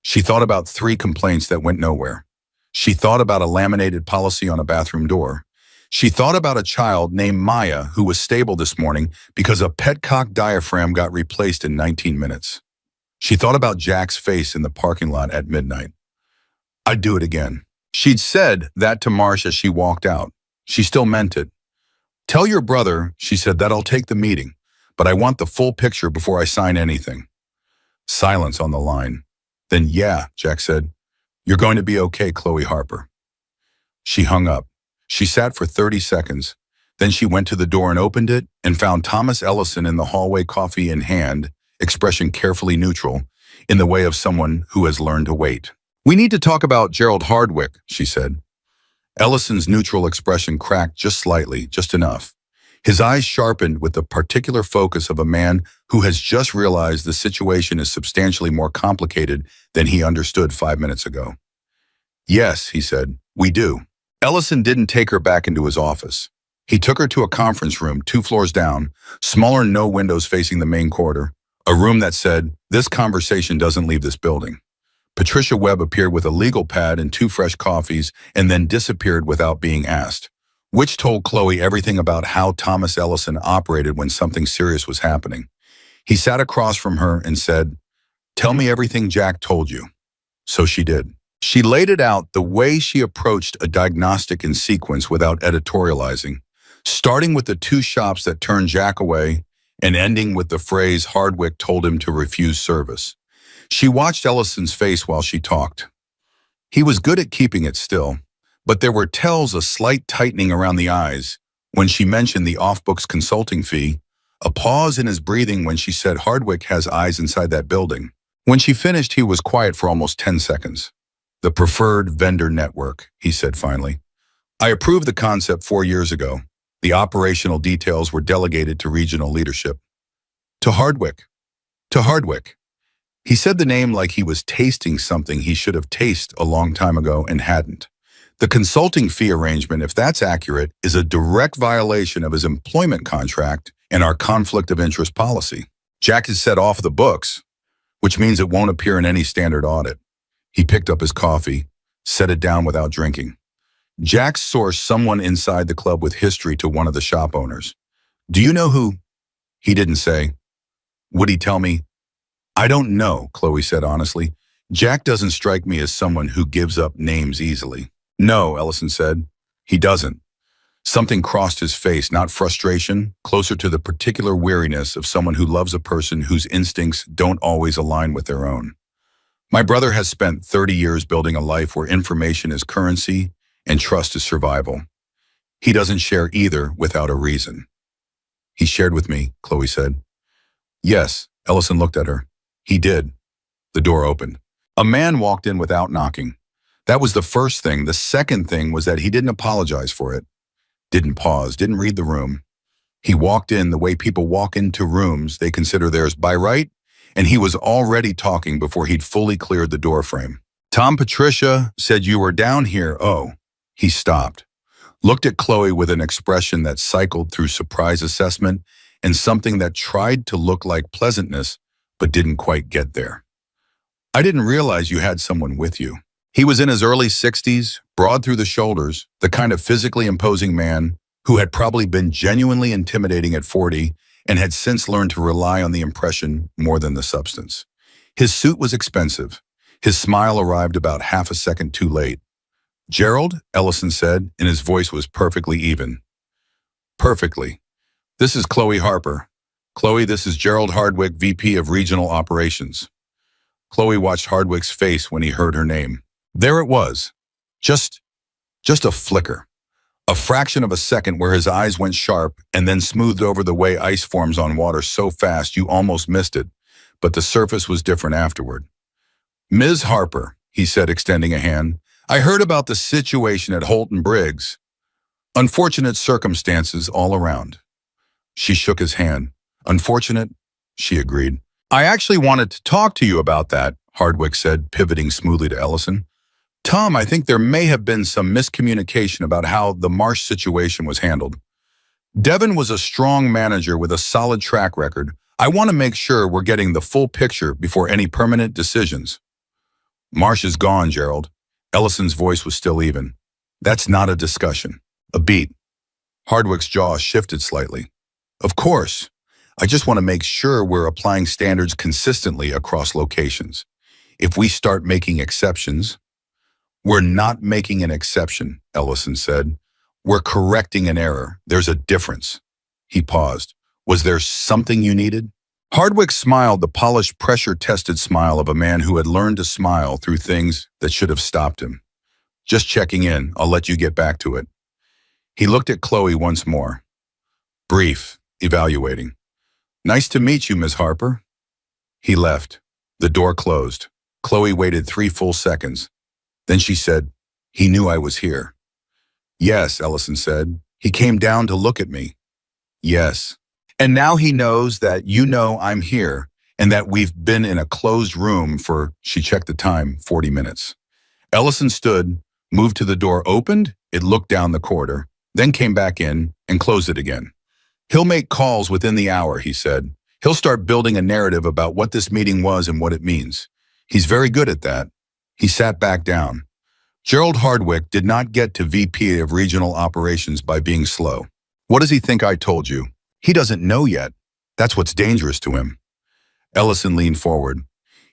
Speaker 1: She thought about 3 complaints that went nowhere. She thought about a laminated policy on a bathroom door. She thought about a child named Maya who was stable this morning because a petcock diaphragm got replaced in 19 minutes. She thought about Jack's face in the parking lot at midnight. I'd do it again. She'd said that to Marsh as she walked out. She still meant it. Tell your brother, she said, that I'll take the meeting, but I want the full picture before I sign anything. Silence on the line. Then yeah, Jack said. You're going to be okay, Chloe Harper. She hung up. She sat for 30 seconds. Then she went to the door and opened it and found Thomas Ellison in the hallway, coffee in hand, expression carefully neutral, in the way of someone who has learned to wait. We need to talk about Gerald Hardwick, she said. Ellison's neutral expression cracked just slightly, just enough. His eyes sharpened with the particular focus of a man who has just realized the situation is substantially more complicated than he understood 5 minutes ago. Yes, he said, we do. Ellison didn't take her back into his office. He took her to a conference room 2 floors down, smaller, no windows facing the main corridor, a room that said, this conversation doesn't leave this building. Patricia Webb appeared with a legal pad and 2 fresh coffees and then disappeared without being asked, which told Chloe everything about how Thomas Ellison operated when something serious was happening. He sat across from her and said, tell me everything Jack told you. So she did. She laid it out the way she approached a diagnostic in sequence without editorializing, starting with the 2 shops that turned Jack away and ending with the phrase Hardwick told him to refuse service. She watched Ellison's face while she talked. He was good at keeping it still, but there were tells a slight tightening around the eyes when she mentioned the off-books consulting fee, a pause in his breathing when she said Hardwick has eyes inside that building. When she finished, he was quiet for almost 10 seconds. The preferred vendor network, he said finally. I approved the concept 4 years ago. The operational details were delegated to regional leadership. To Hardwick. To Hardwick. He said the name like he was tasting something he should have tasted a long time ago and hadn't. The consulting fee arrangement, if that's accurate, is a direct violation of his employment contract and our conflict of interest policy. Jack is set off the books, which means it won't appear in any standard audit. He picked up his coffee, set it down without drinking. Jack sourced someone inside the club with history to one of the shop owners. Do you know who? He didn't say. Would he tell me? I don't know, Chloe said honestly. Jack doesn't strike me as someone who gives up names easily. No, Ellison said. He doesn't. Something crossed his face, not frustration, closer to the particular weariness of someone who loves a person whose instincts don't always align with their own. My brother has spent 30 years building a life where information is currency and trust is survival. He doesn't share either without a reason. He shared with me, Chloe said. Yes, Ellison looked at her. He did. The door opened. A man walked in without knocking. That was the first thing. The second thing was that he didn't apologize for it. Didn't pause, didn't read the room. He walked in the way people walk into rooms they consider theirs by right, and he was already talking before he'd fully cleared the doorframe. Tom, Patricia said you were down here. Oh, he stopped, looked at Chloe with an expression that cycled through surprise assessment and something that tried to look like pleasantness, but didn't quite get there. I didn't realize you had someone with you. He was in his early 60s, broad through the shoulders, the kind of physically imposing man who had probably been genuinely intimidating at 40 and had since learned to rely on the impression more than the substance. His suit was expensive. His smile arrived about half a second too late. Gerald, Ellison said, and his voice was perfectly even. Perfectly. This is Chloe Harper. Chloe, this is Gerald Hardwick, VP of Regional Operations. Chloe watched Hardwick's face when he heard her name. There it was. Just a flicker. A fraction of a second where his eyes went sharp and then smoothed over the way ice forms on water so fast you almost missed it, but the surface was different afterward. Ms. Harper, he said, extending a hand, I heard about the situation at Holton Briggs. Unfortunate circumstances all around. She shook his hand. Unfortunate, she agreed. I actually wanted to talk to you about that, Hardwick said, pivoting smoothly to Ellison. Tom, I think there may have been some miscommunication about how the Marsh situation was handled. Devin was a strong manager with a solid track record. I want to make sure we're getting the full picture before any permanent decisions. Marsh is gone, Gerald. Ellison's voice was still even. That's not a discussion. A beat. Hardwick's jaw shifted slightly. Of course. I just want to make sure we're applying standards consistently across locations. If we start making exceptions, We're not making an exception, Ellison said. We're correcting an error. There's a difference. He paused. Was there something you needed? Hardwick smiled the polished, pressure-tested smile of a man who had learned to smile through things that should have stopped him. Just checking in. I'll let you get back to it. He looked at Chloe once more. Brief, evaluating. Nice to meet you, Ms. Harper. He left. The door closed. Chloe waited 3 full seconds. Then she said, he knew I was here. Yes, Ellison said. He came down to look at me. Yes. And now he knows that you know I'm here and that we've been in a closed room for, she checked the time, 40 minutes. Ellison stood, moved to the door, opened, it looked down the corridor, then came back in and closed it again. He'll make calls within the hour, he said. He'll start building a narrative about what this meeting was and what it means. He's very good at that. He sat back down. Gerald Hardwick did not get to VP of Regional Operations by being slow. What does he think I told you? He doesn't know yet. That's what's dangerous to him. Ellison leaned forward.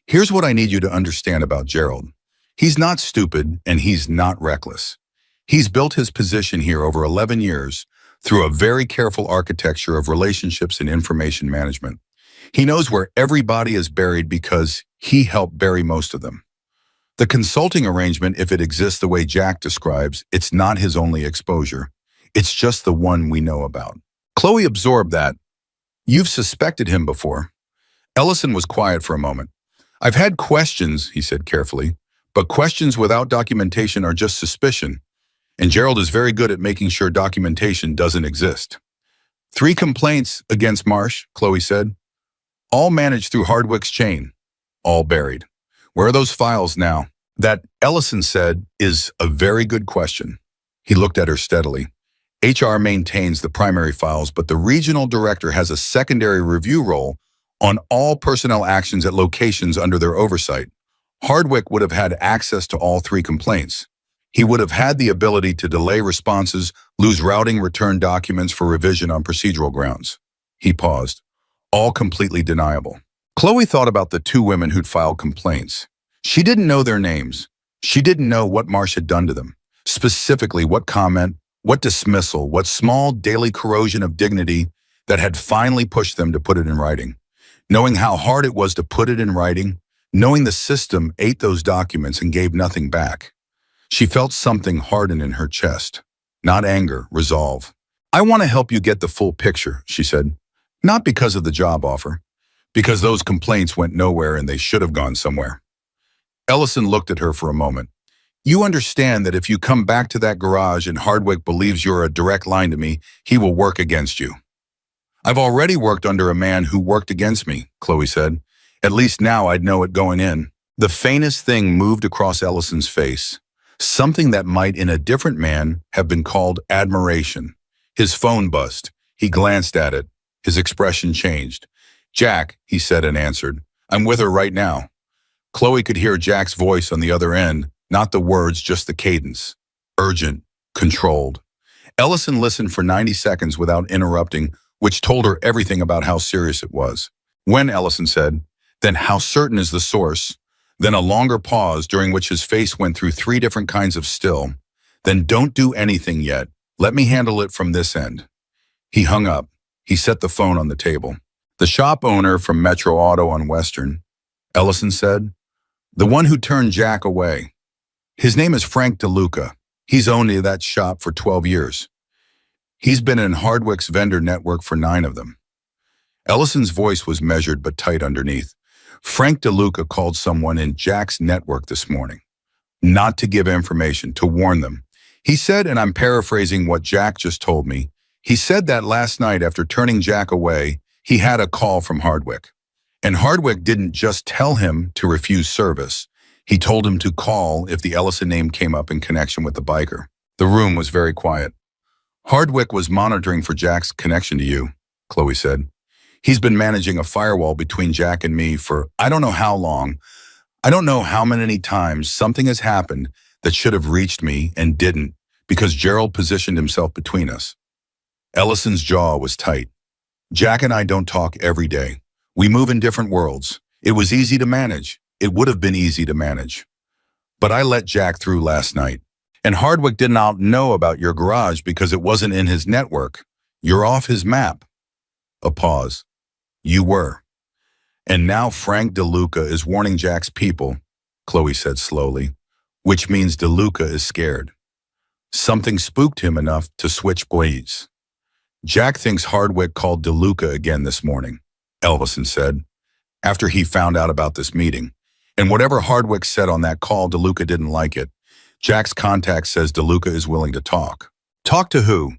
Speaker 1: Here's what I need you to understand about Gerald. He's not stupid and he's not reckless. He's built his position here over 11 years through a very careful architecture of relationships and information management. He knows where everybody is buried because he helped bury most of them. The consulting arrangement, if it exists the way Jack describes, it's not his only exposure. It's just the one we know about. Chloe absorbed that. You've suspected him before. Ellison was quiet for a moment. I've had questions, he said carefully, but questions without documentation are just suspicion. And Gerald is very good at making sure documentation doesn't exist. 3 complaints against Marsh, Chloe said. All managed through Hardwick's chain. All buried. Where are those files now? That, Ellison said, is a very good question. He looked at her steadily. HR maintains the primary files, but the regional director has a secondary review role on all personnel actions at locations under their oversight. Hardwick would have had access to all 3 complaints. He would have had the ability to delay responses, lose routing return documents for revision on procedural grounds. He paused. All completely deniable. Chloe thought about the 2 women who'd filed complaints. She didn't know their names. She didn't know what Marsh had done to them. Specifically, what comment, what dismissal, what small daily corrosion of dignity that had finally pushed them to put it in writing. Knowing how hard it was to put it in writing, knowing the system ate those documents and gave nothing back. She felt something harden in her chest. Not anger, resolve. I want to help you get the full picture, she said. Not because of the job offer. Because those complaints went nowhere and they should have gone somewhere. Ellison looked at her for a moment. You understand that if you come back to that garage and Hardwick believes you're a direct line to me, he will work against you. I've already worked under a man who worked against me, Chloe said. At least now I'd know it going in. The faintest thing moved across Ellison's face. Something that might in a different man have been called admiration. His phone buzzed. He glanced at it. His expression changed. Jack, he said and answered. I'm with her right now. Chloe could hear Jack's voice on the other end, not the words, just the cadence. Urgent, controlled. Ellison listened for 90 seconds without interrupting, which told her everything about how serious it was. When, Ellison said, then how certain is the source? Then a longer pause during which his face went through 3 different kinds of still. Then don't do anything yet. Let me handle it from this end. He hung up. He set the phone on the table. The shop owner from Metro Auto on Western, Ellison said. The one who turned Jack away. His name is Frank DeLuca. He's owned that shop for 12 years. He's been in Hardwick's vendor network for 9 of them. Ellison's voice was measured but tight underneath. Frank DeLuca called someone in Jack's network this morning. Not to give information, to warn them. He said, and I'm paraphrasing what Jack just told me, he said that last night after turning Jack away, he had a call from Hardwick. And Hardwick didn't just tell him to refuse service. He told him to call if the Ellison name came up in connection with the biker. The room was very quiet. Hardwick was monitoring for Jack's connection to you, Chloe said. He's been managing a firewall between Jack and me for I don't know how long. I don't know how many times something has happened that should have reached me and didn't because Gerald positioned himself between us. Ellison's jaw was tight. Jack and I don't talk every day. We move in different worlds. It was easy to manage. It would have been easy to manage. But I let Jack through last night. And Hardwick did not know about your garage because it wasn't in his network. You're off his map. A pause. You were. And now Frank DeLuca is warning Jack's people, Chloe said slowly, which means DeLuca is scared. Something spooked him enough to switch blades. Jack thinks Hardwick called DeLuca again this morning, Elvison said, after he found out about this meeting. And whatever Hardwick said on that call, DeLuca didn't like it. Jack's contact says DeLuca is willing to talk. Talk to who?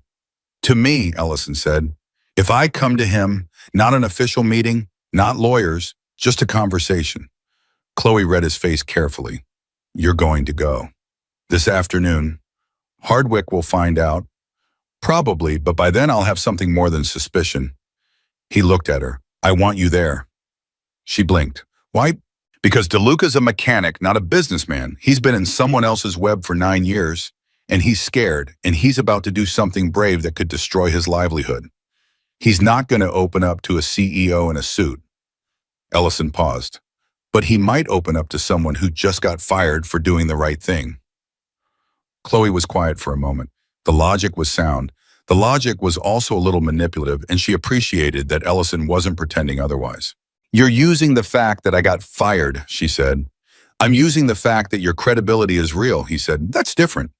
Speaker 1: To me, Ellison said. If I come to him, not an official meeting, not lawyers, just a conversation. Chloe read his face carefully. You're going to go. This afternoon. Hardwick will find out. Probably, but by then I'll have something more than suspicion. He looked at her. I want you there. She blinked. Why? Because DeLuca's a mechanic, not a businessman. He's been in someone else's web for 9 years, and he's scared, and he's about to do something brave that could destroy his livelihood. He's not going to open up to a CEO in a suit. Ellison paused. But he might open up to someone who just got fired for doing the right thing. Chloe was quiet for a moment. The logic was sound. The logic was also a little manipulative, and she appreciated that Ellison wasn't pretending otherwise. You're using the fact that I got fired, she said. I'm using the fact that your credibility is real, he said. That's different.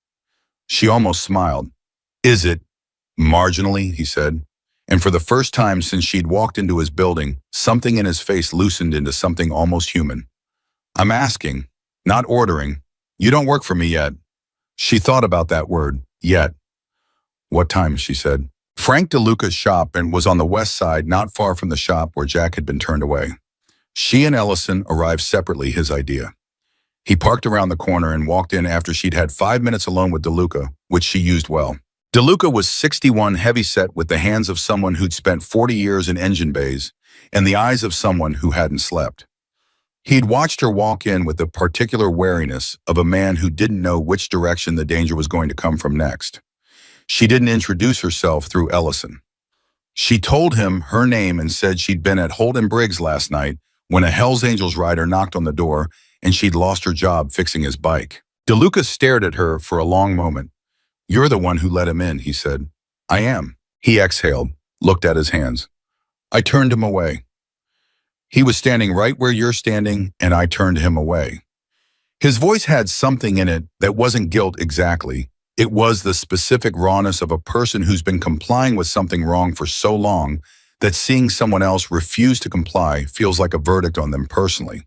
Speaker 1: She almost smiled. Is it? Marginally, he said. And for the first time since she'd walked into his building, something in his face loosened into something almost human. I'm asking, not ordering. You don't work for me yet. She thought about that word, yet. What time, she said. Frank DeLuca's shop and was on the west side, not far from the shop where Jack had been turned away. She and Ellison arrived separately, his idea. He parked around the corner and walked in after she'd had 5 minutes alone with DeLuca, which she used well. DeLuca was 61, heavyset with the hands of someone who'd spent 40 years in engine bays and the eyes of someone who hadn't slept. He'd watched her walk in with the particular wariness of a man who didn't know which direction the danger was going to come from next. She didn't introduce herself through Ellison. She told him her name and said she'd been at Holt & Briggs last night when a Hells Angels rider knocked on the door and she'd lost her job fixing his bike. DeLuca stared at her for a long moment. You're the one who let him in, he said. I am. He exhaled, looked at his hands. I turned him away. He was standing right where you're standing, and I turned him away. His voice had something in it that wasn't guilt exactly. It was the specific rawness of a person who's been complying with something wrong for so long that seeing someone else refuse to comply feels like a verdict on them personally.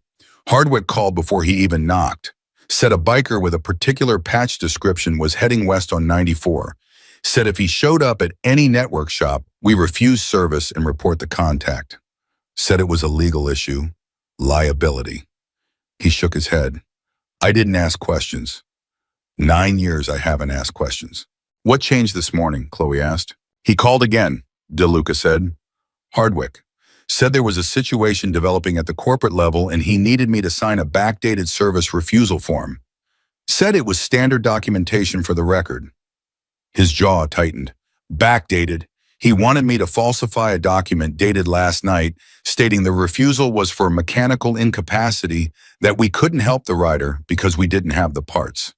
Speaker 1: Hardwick called before he even knocked. Said a biker with a particular patch description was heading west on 94. Said if he showed up at any network shop, we refuse service and report the contact. Said it was a legal issue. Liability. He shook his head. I didn't ask questions. 9 years I haven't asked questions. What changed this morning? Chloe asked. He called again, DeLuca said. Hardwick. Said there was a situation developing at the corporate level and he needed me to sign a backdated service refusal form. Said it was standard documentation for the record. His jaw tightened. Backdated. He wanted me to falsify a document dated last night stating the refusal was for mechanical incapacity, that we couldn't help the rider because we didn't have the parts.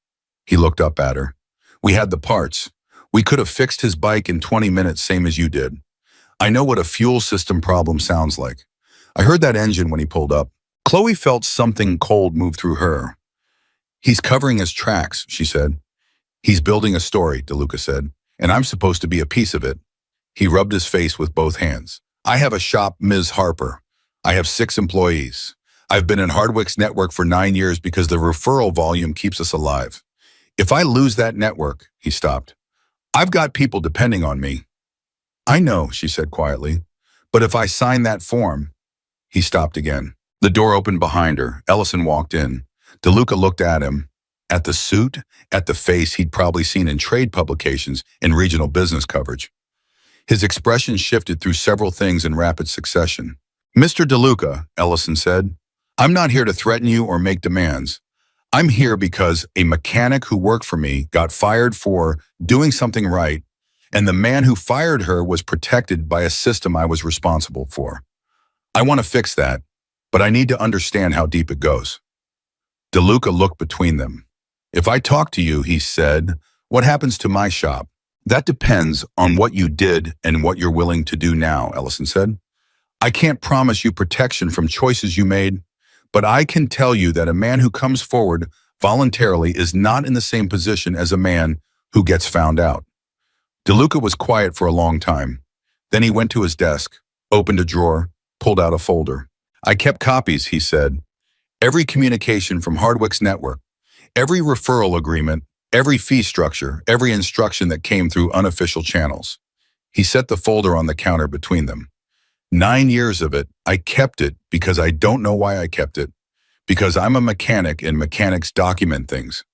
Speaker 1: He looked up at her. We had the parts. We could have fixed his bike in 20 minutes, same as you did. I know what a fuel system problem sounds like. I heard that engine when he pulled up. Chloe felt something cold move through her. He's covering his tracks, she said. He's building a story, DeLuca said, and I'm supposed to be a piece of it. He rubbed his face with both hands. I have a shop, Ms. Harper. I have 6 employees. I've been in Hardwick's network for 9 years because the referral volume keeps us alive. If I lose that network, he stopped. I've got people depending on me. I know, she said quietly, but if I sign that form, he stopped again. The door opened behind her. Ellison walked in. DeLuca looked at him, at the suit, at the face he'd probably seen in trade publications and regional business coverage. His expression shifted through several things in rapid succession. Mr. DeLuca, Ellison said, I'm not here to threaten you or make demands. I'm here because a mechanic who worked for me got fired for doing something right, and the man who fired her was protected by a system I was responsible for. I want to fix that, but I need to understand how deep it goes. DeLuca looked between them. If I talk to you, he said, what happens to my shop? That depends on what you did and what you're willing to do now, Ellison said. I can't promise you protection from choices you made, but I can tell you that a man who comes forward voluntarily is not in the same position as a man who gets found out. DeLuca was quiet for a long time. Then he went to his desk, opened a drawer, pulled out a folder. I kept copies, he said. Every communication from Hardwick's network, every referral agreement, every fee structure, every instruction that came through unofficial channels. He set the folder on the counter between them. 9 years of it, I kept it because I don't know why I kept it. Because I'm a mechanic and mechanics document things.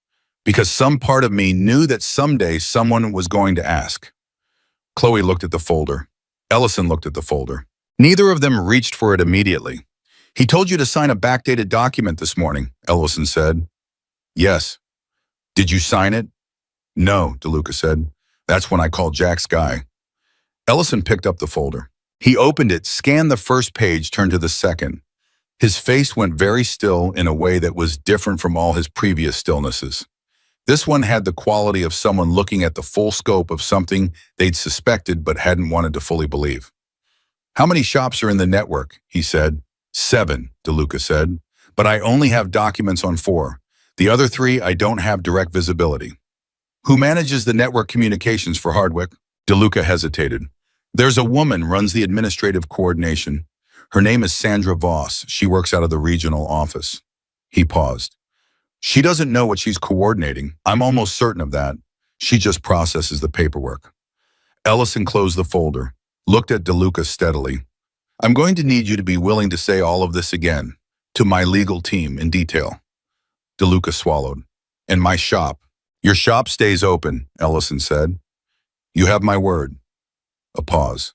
Speaker 1: Because some part of me knew that someday someone was going to ask. Chloe looked at the folder. Ellison looked at the folder. Neither of them reached for it immediately. He told you to sign a backdated document this morning, Ellison said. Yes. Did you sign it? No, DeLuca said. That's when I called Jack's guy. Ellison picked up the folder. He opened it, scanned the first page, turned to the second. His face went very still in a way that was different from all his previous stillnesses. This one had the quality of someone looking at the full scope of something they'd suspected but hadn't wanted to fully believe. How many shops are in the network? He said. 7, DeLuca said, but I only have documents on 4. The other 3, I don't have direct visibility. Who manages the network communications for Hardwick? DeLuca hesitated. There's a woman runs the administrative coordination. Her name is Sandra Voss. She works out of the regional office. He paused. She doesn't know what she's coordinating. I'm almost certain of that. She just processes the paperwork. Ellison closed the folder, looked at DeLuca steadily. I'm going to need you to be willing to say all of this again, to my legal team in detail. DeLuca swallowed. And my shop. Your shop stays open, Ellison said. You have my word. A pause.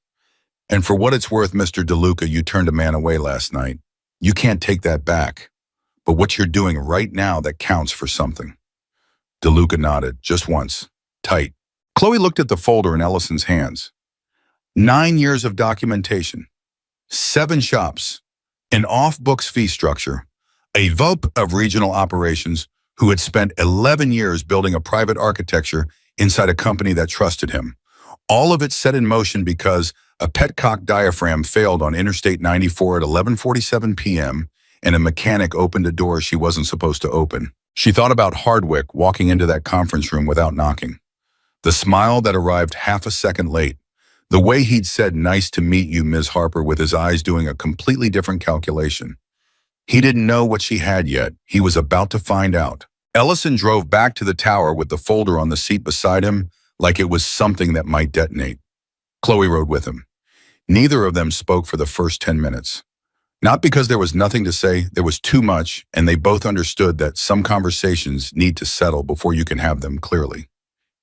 Speaker 1: And for what it's worth, Mr. DeLuca, you turned a man away last night. You can't take that back. But what you're doing right now, that counts for something. DeLuca nodded, just once. Tight. Chloe looked at the folder in Ellison's hands. 9 years of documentation. 7 shops. An off-books fee structure. A VP of regional operations who had spent 11 years building a private architecture inside a company that trusted him. All of it set in motion because a petcock diaphragm failed on Interstate 94 at 11:47 p.m., and a mechanic opened a door she wasn't supposed to open. She thought about Hardwick walking into that conference room without knocking. The smile that arrived half a second late. The way he'd said, "Nice to meet you, Ms. Harper," with his eyes doing a completely different calculation. He didn't know what she had yet. He was about to find out. Ellison drove back to the tower with the folder on the seat beside him, like it was something that might detonate. Chloe rode with him. Neither of them spoke for the first 10 minutes. Not because there was nothing to say, there was too much, and they both understood that some conversations need to settle before you can have them clearly.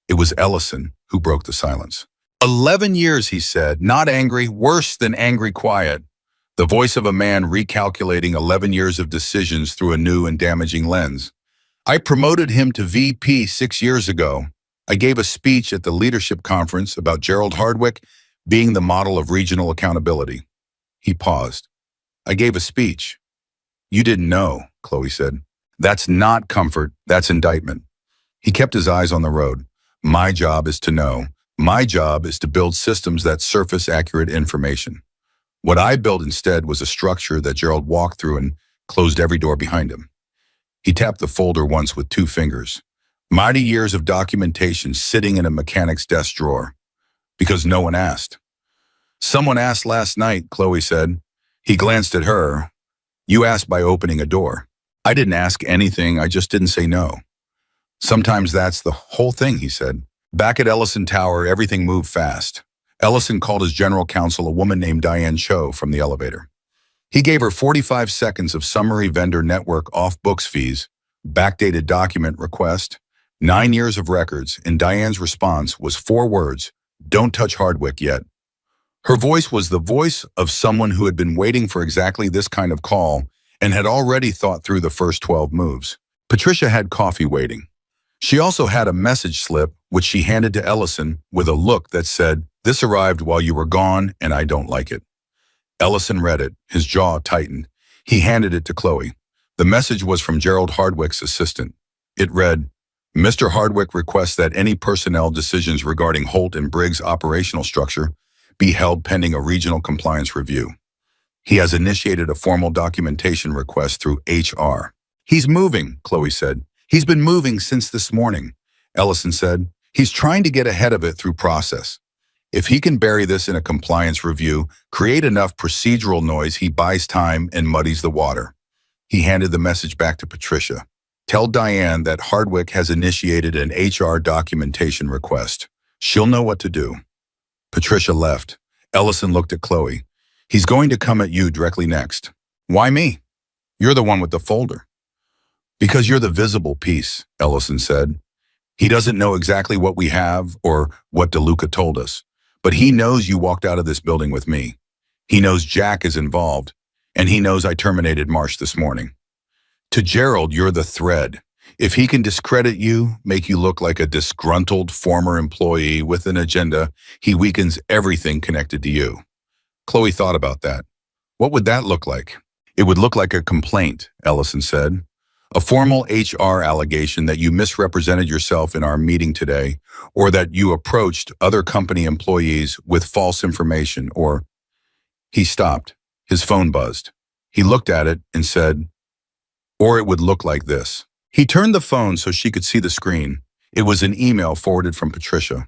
Speaker 1: It was Ellison who broke the silence. 11 years, he said, not angry, worse than angry quiet. The voice of a man recalculating 11 years of decisions through a new and damaging lens. I promoted him to VP 6 years ago. I gave a speech at the leadership conference about Gerald Hardwick being the model of regional accountability. He paused. I gave a speech. You didn't know, Chloe said. That's not comfort, that's indictment. He kept his eyes on the road. My job is to know. My job is to build systems that surface accurate information. What I built instead was a structure that Gerald walked through and closed every door behind him. He tapped the folder once with 2 fingers. Mighty years of documentation sitting in a mechanic's desk drawer. Because no one asked. Someone asked last night, Chloe said. He glanced at her. You asked by opening a door. I didn't ask anything, I just didn't say no. Sometimes that's the whole thing, he said. Back at Ellison Tower, everything moved fast. Ellison called his general counsel, a woman named Diane Cho, from the elevator. He gave her 45 seconds of summary vendor network off-books fees, backdated document request, 9 years of records, and Diane's response was 4 words, don't touch Hardwick yet. Her voice was the voice of someone who had been waiting for exactly this kind of call and had already thought through the first 12 moves. Patricia had coffee waiting. She also had a message slip, which she handed to Ellison with a look that said, this arrived while you were gone and I don't like it. Ellison read it, his jaw tightened. He handed it to Chloe. The message was from Gerald Hardwick's assistant. It read, Mr. Hardwick requests that any personnel decisions regarding Holt and Briggs' operational structure be held pending a regional compliance review. He has initiated a formal documentation request through HR. He's moving, Chloe said. He's been moving since this morning, Ellison said. He's trying to get ahead of it through process. If he can bury this in a compliance review, create enough procedural noise, he buys time and muddies the water. He handed the message back to Patricia. Tell Diane that Hardwick has initiated an HR documentation request. She'll know what to do. Patricia left. Ellison looked at Chloe. He's going to come at you directly next. Why me? You're the one with the folder. Because you're the visible piece, Ellison said. He doesn't know exactly what we have or what DeLuca told us, but he knows you walked out of this building with me. He knows Jack is involved, and he knows I terminated Marsh this morning. To Gerald, you're the thread. If he can discredit you, make you look like a disgruntled former employee with an agenda, he weakens everything connected to you. Chloe thought about that. What would that look like? It would look like a complaint, Ellison said. A formal HR allegation that you misrepresented yourself in our meeting today, or that you approached other company employees with false information, or... He stopped. His phone buzzed. He looked at it and said, or it would look like this. He turned the phone so she could see the screen. It was an email forwarded from Patricia.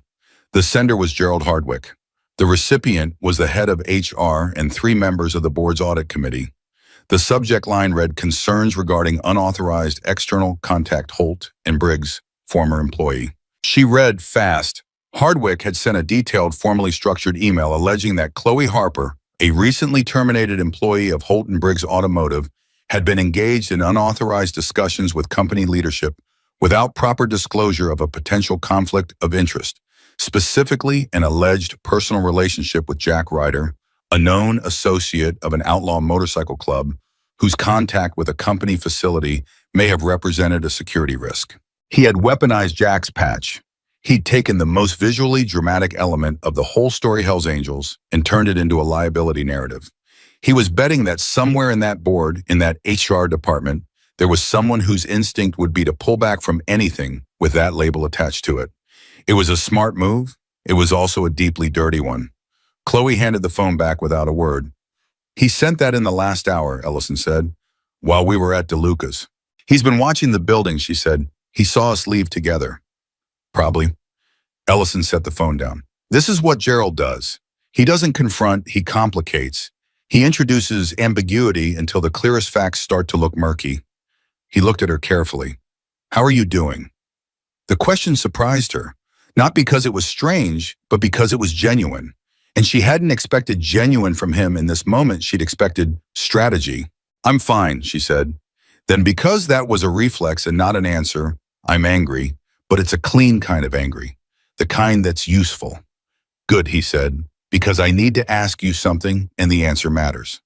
Speaker 1: The sender was Gerald Hardwick. The recipient was the head of HR and 3 members of the board's audit committee. The subject line read, concerns regarding unauthorized external contact Holt and Briggs, former employee. She read fast. Hardwick had sent a detailed, formally structured email alleging that Chloe Harper, a recently terminated employee of Holt and Briggs Automotive, had been engaged in unauthorized discussions with company leadership without proper disclosure of a potential conflict of interest, specifically an alleged personal relationship with Jack Ryder, a known associate of an outlaw motorcycle club whose contact with a company facility may have represented a security risk. He had weaponized Jack's patch. He'd taken the most visually dramatic element of the whole story Hell's Angels and turned it into a liability narrative. He was betting that somewhere in that board, in that HR department, there was someone whose instinct would be to pull back from anything with that label attached to it. It was a smart move. It was also a deeply dirty one. Chloe handed the phone back without a word. He sent that in the last hour, Ellison said, while we were at DeLuca's. He's been watching the building, she said. He saw us leave together. Probably. Ellison set the phone down. This is what Gerald does. He doesn't confront, he complicates. He introduces ambiguity until the clearest facts start to look murky. He looked at her carefully. How are you doing? The question surprised her, not because it was strange, but because it was genuine. And she hadn't expected genuine from him in this moment. She'd expected strategy. I'm fine, she said. Then because that was a reflex and not an answer, I'm angry, but it's a clean kind of angry, the kind that's useful. Good, he said, because I need to ask you something and the answer matters.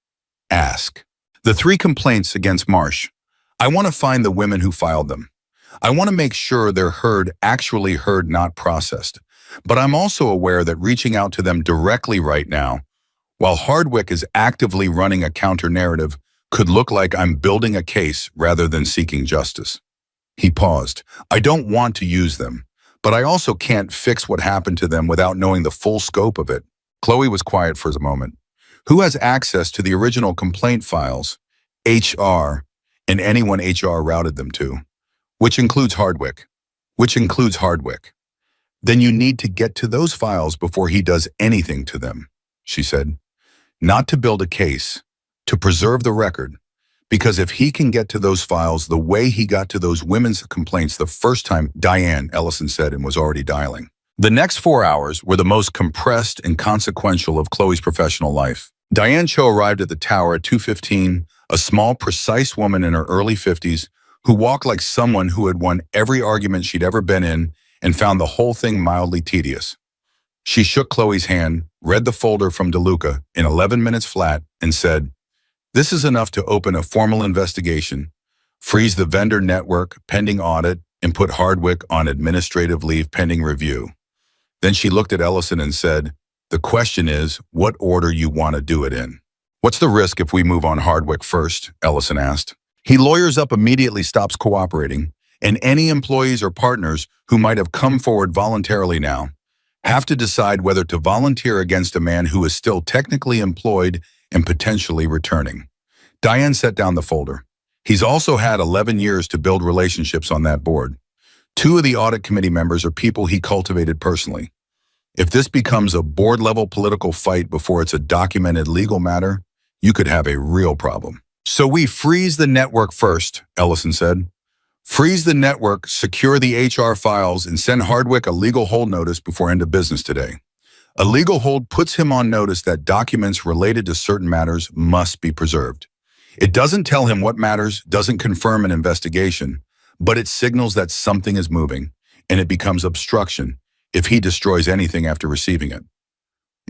Speaker 1: Ask. The 3 complaints against Marsh. I want to find the women who filed them. I want to make sure they're heard, actually heard, not processed. But I'm also aware that reaching out to them directly right now, while Hardwick is actively running a counter-narrative, could look like I'm building a case rather than seeking justice. He paused. I don't want to use them, but I also can't fix what happened to them without knowing the full scope of it. Chloe was quiet for a moment. Who has access to the original complaint files? HR, and anyone HR routed them to, which includes Hardwick. Then you need to get to those files before he does anything to them, she said. Not to build a case, to preserve the record. Because if he can get to those files the way he got to those women's complaints the first time, Diane, Ellison said, and was already dialing. The next 4 hours were the most compressed and consequential of Chloe's professional life. Diane Cho arrived at the tower at 2:15, a small, precise woman in her early 50s who walked like someone who had won every argument she'd ever been in and found the whole thing mildly tedious. She shook Chloe's hand, read the folder from DeLuca in 11 minutes flat, and said, this is enough to open a formal investigation, freeze the vendor network pending audit, and put Hardwick on administrative leave pending review. Then she looked at Ellison and said, the question is what order you want to do it in. What's the risk if we move on Hardwick first? Ellison asked. He lawyers up immediately stops cooperating, and any employees or partners who might have come forward voluntarily now have to decide whether to volunteer against a man who is still technically employed and potentially returning. Diane set down the folder. He's also had 11 years to build relationships on that board. 2 of the audit committee members are people he cultivated personally. If this becomes a board-level political fight before it's a documented legal matter, you could have a real problem. So we freeze the network first, Ellison said. Freeze the network, secure the HR files, and send Hardwick a legal hold notice before end of business today. A legal hold puts him on notice that documents related to certain matters must be preserved. It doesn't tell him what matters, doesn't confirm an investigation, but it signals that something is moving, and it becomes obstruction if he destroys anything after receiving it.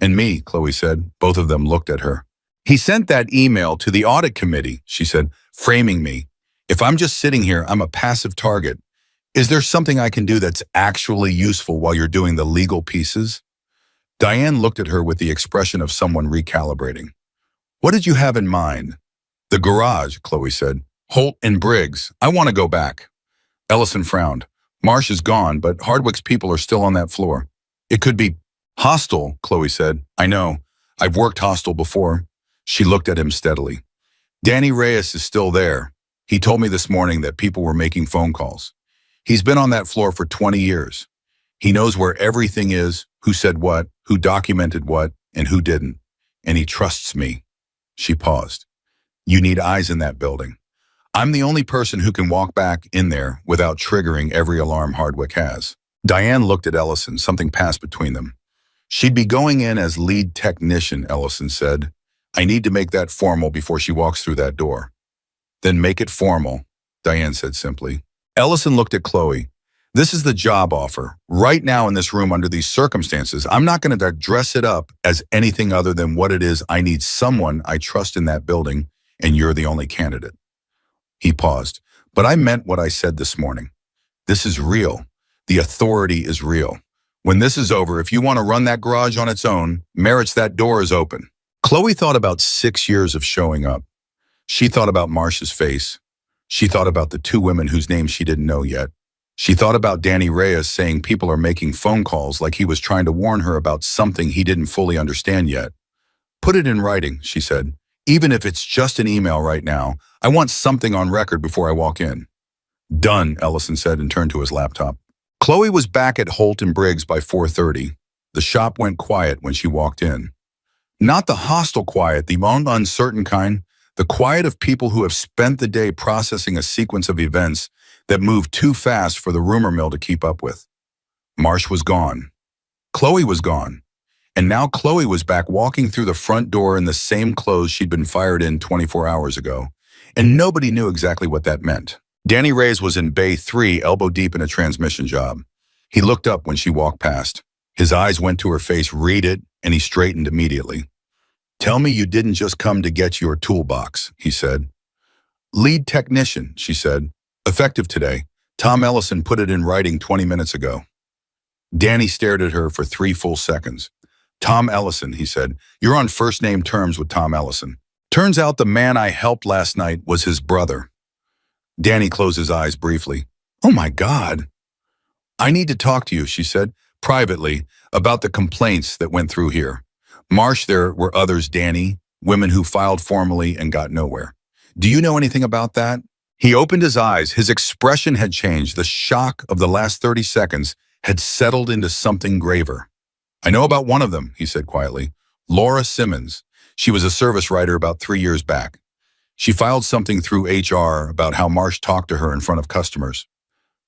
Speaker 1: And me, Chloe said. Both of them looked at her. He sent that email to the audit committee, she said, framing me. If I'm just sitting here, I'm a passive target. Is there something I can do that's actually useful while you're doing the legal pieces? Diane looked at her with the expression of someone recalibrating. What did you have in mind? The garage, Chloe said. Holt and Briggs. I want to go back. Ellison frowned. Marsh is gone, but Hardwick's people are still on that floor. It could be hostile, Chloe said. I know. I've worked hostile before. She looked at him steadily. Danny Reyes is still there. He told me this morning that people were making phone calls. He's been on that floor for 20 years. He knows where everything is, who said what, who documented what, and who didn't. And he trusts me. She paused. You need eyes in that building. I'm the only person who can walk back in there without triggering every alarm Hardwick has. Diane looked at Ellison. Something passed between them. She'd be going in as lead technician, Ellison said. I need to make that formal before she walks through that door. Then make it formal, Diane said simply. Ellison looked at Chloe. This is the job offer. Right now in this room under these circumstances, I'm not going to dress it up as anything other than what it is. I need someone I trust in that building, and you're the only candidate. He paused. But I meant what I said this morning. This is real. The authority is real. When this is over, if you want to run that garage on its own, merits that door is open. Chloe thought about 6 years of showing up. She thought about Marsh's face. She thought about the 2 women whose names she didn't know yet. She thought about Danny Reyes saying people are making phone calls like he was trying to warn her about something he didn't fully understand yet. Put it in writing, she said. Even if it's just an email right now, I want something on record before I walk in. Done, Ellison said and turned to his laptop. Chloe was back at Holt and Briggs by 4:30. The shop went quiet when she walked in. Not the hostile quiet, the uncertain kind, the quiet of people who have spent the day processing a sequence of events that moved too fast for the rumor mill to keep up with. Marsh was gone. Chloe was gone. And now Chloe was back walking through the front door in the same clothes she'd been fired in 24 hours ago. And nobody knew exactly what that meant. Danny Reyes was in Bay 3, elbow deep in a transmission job. He looked up when she walked past. His eyes went to her face. Read it, and he straightened immediately. Tell me you didn't just come to get your toolbox, he said. Lead technician, she said. Effective today. Tom Ellison put it in writing 20 minutes ago. Danny stared at her for 3 full seconds. Tom Ellison, he said. You're on first-name terms with Tom Ellison. Turns out the man I helped last night was his brother. Danny closed his eyes briefly. Oh my God. I need to talk to you, she said, privately, about the complaints that went through here. Marsh, there were others, Danny, women who filed formally and got nowhere. Do you know anything about that? He opened his eyes. His expression had changed. The shock of the last 30 seconds had settled into something graver. I know about one of them, he said quietly. Laura Simmons. She was a service writer about 3 years back. She filed something through HR about how Marsh talked to her in front of customers.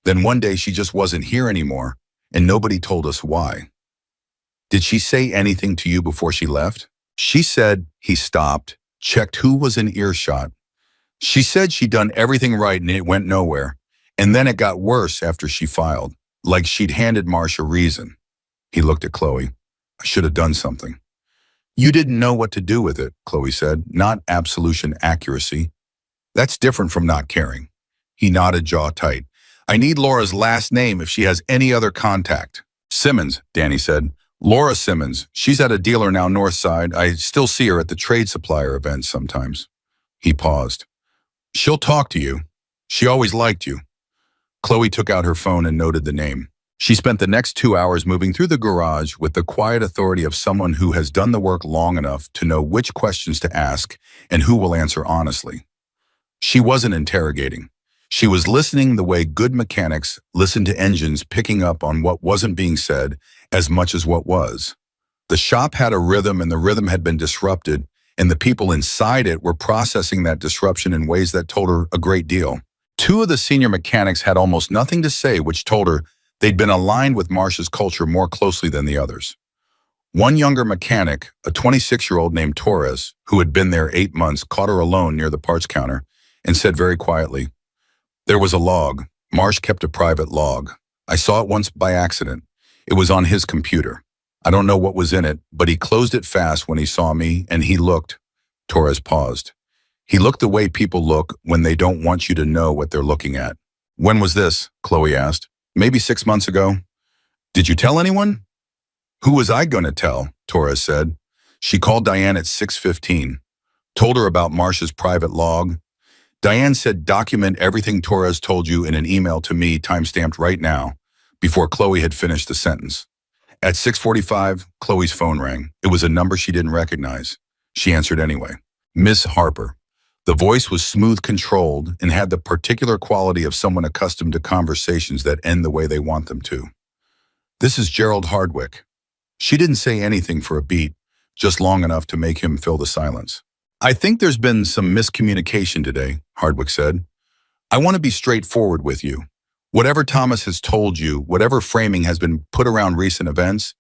Speaker 1: Then one day she just wasn't here anymore, and nobody told us why. Did she say anything to you before she left? She said, he stopped, checked who was in earshot. She said she'd done everything right and it went nowhere. And then it got worse after she filed, like she'd handed Marsh a reason. He looked at Chloe. I should have done something. You didn't know what to do with it, Chloe said, not absolution accuracy. That's different from not caring. He nodded, jaw tight. I need Laura's last name if she has any other contact. Simmons, Danny said. Laura Simmons. She's at a dealer now north side. I still see her at the trade supplier events sometimes. He paused. She'll talk to you. She always liked you. Chloe took out her phone and noted the name. She spent the next 2 hours moving through the garage with the quiet authority of someone who has done the work long enough to know which questions to ask and who will answer honestly. She wasn't interrogating. She was listening the way good mechanics listen to engines, picking up on what wasn't being said as much as what was. The shop had a rhythm, and the rhythm had been disrupted, and the people inside it were processing that disruption in ways that told her a great deal. Two of the senior mechanics had almost nothing to say, which told her they'd been aligned with Marcia's culture more closely than the others. One younger mechanic, a 26-year-old named Torres, who had been there 8 months, caught her alone near the parts counter and said very quietly, "There was a log. Marsh kept a private log. I saw it once by accident. It was on his computer. I don't know what was in it, but he closed it fast when he saw me, and he looked." Torres paused. "He looked the way people look when they don't want you to know what they're looking at." "When was this?" Chloe asked. "Maybe 6 months ago." "Did you tell anyone?" "Who was I going to tell?" Torres said. "She called Diane at 6:15. Told her about Marcia's private log. Diane said document everything Torres told you in an email to me, timestamped right now," before Chloe had finished the sentence. At 6:45, Chloe's phone rang. It was a number she didn't recognize. She answered anyway. "Miss Harper." The voice was smooth, controlled, and had the particular quality of someone accustomed to conversations that end the way they want them to. "This is Gerald Hardwick." She didn't say anything for a beat, just long enough to make him fill the silence. "I think there's been some miscommunication today," Hardwick said. "I want to be straightforward with you. Whatever Thomas has told you, whatever framing has been put around recent events,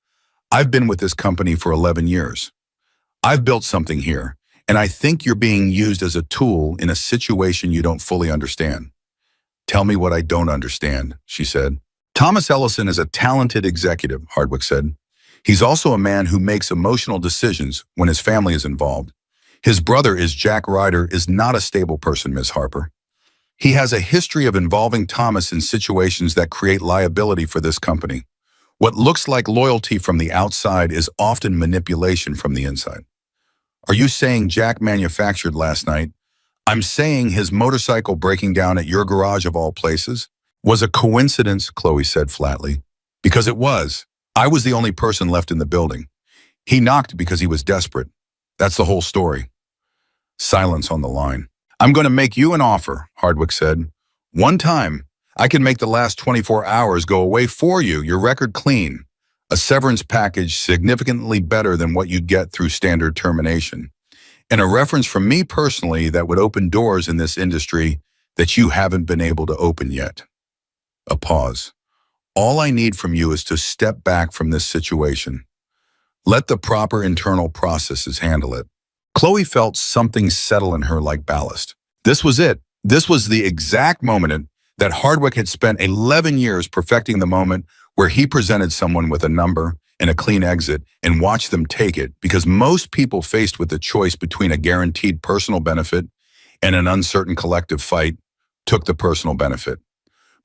Speaker 1: I've been with this company for 11 years. I've built something here, and I think you're being used as a tool in a situation you don't fully understand." "Tell me what I don't understand," she said. "Thomas Ellison is a talented executive," Hardwick said. "He's also a man who makes emotional decisions when his family is involved. His brother is Jack Ryder is not a stable person, Ms. Harper. He has a history of involving Thomas in situations that create liability for this company. What looks like loyalty from the outside is often manipulation from the inside." "Are you saying Jack manufactured last night?" "I'm saying his motorcycle breaking down at your garage of all places was a coincidence," Chloe said flatly. "Because it was. I was the only person left in the building. He knocked because he was desperate. That's the whole story." Silence on the line. "I'm going to make you an offer," Hardwick said. "One time, I can make the last 24 hours go away for you, your record clean. A severance package significantly better than what you'd get through standard termination. And a reference from me personally that would open doors in this industry that you haven't been able to open yet." A pause. "All I need from you is to step back from this situation. Let the proper internal processes handle it." Chloe felt something settle in her like ballast. This was it. This was the exact moment that Hardwick had spent 11 years perfecting, the moment where he presented someone with a number and a clean exit and watched them take it, because most people faced with the choice between a guaranteed personal benefit and an uncertain collective fight took the personal benefit.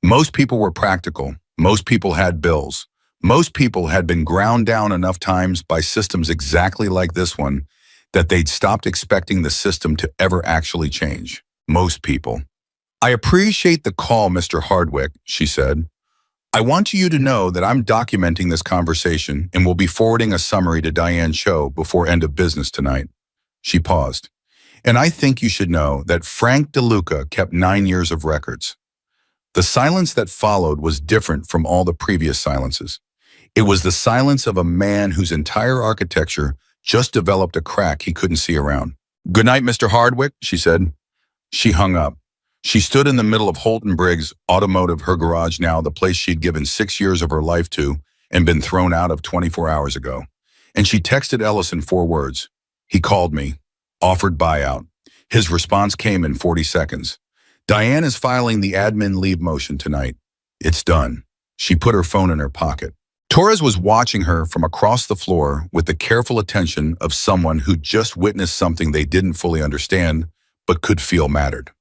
Speaker 1: Most people were practical. Most people had bills. Most people had been ground down enough times by systems exactly like this one that they'd stopped expecting the system to ever actually change. Most people. "I appreciate the call, Mr. Hardwick," she said. "I want you to know that I'm documenting this conversation and will be forwarding a summary to Diane Cho before end of business tonight." She paused. "And I think you should know that Frank DeLuca kept 9 years of records." The silence that followed was different from all the previous silences. It was the silence of a man whose entire architecture just developed a crack he couldn't see around. "Good night, Mr. Hardwick," she said. She hung up. She stood in the middle of Holton Briggs Automotive, her garage now, the place she'd given 6 years of her life to and been thrown out of 24 hours ago. And she texted Ellison 4 words. "He called me, offered buyout." His response came in 40 seconds. "Diane is filing the admin leave motion tonight. It's done." She put her phone in her pocket. Torres was watching her from across the floor with the careful attention of someone who just witnessed something they didn't fully understand but could feel mattered.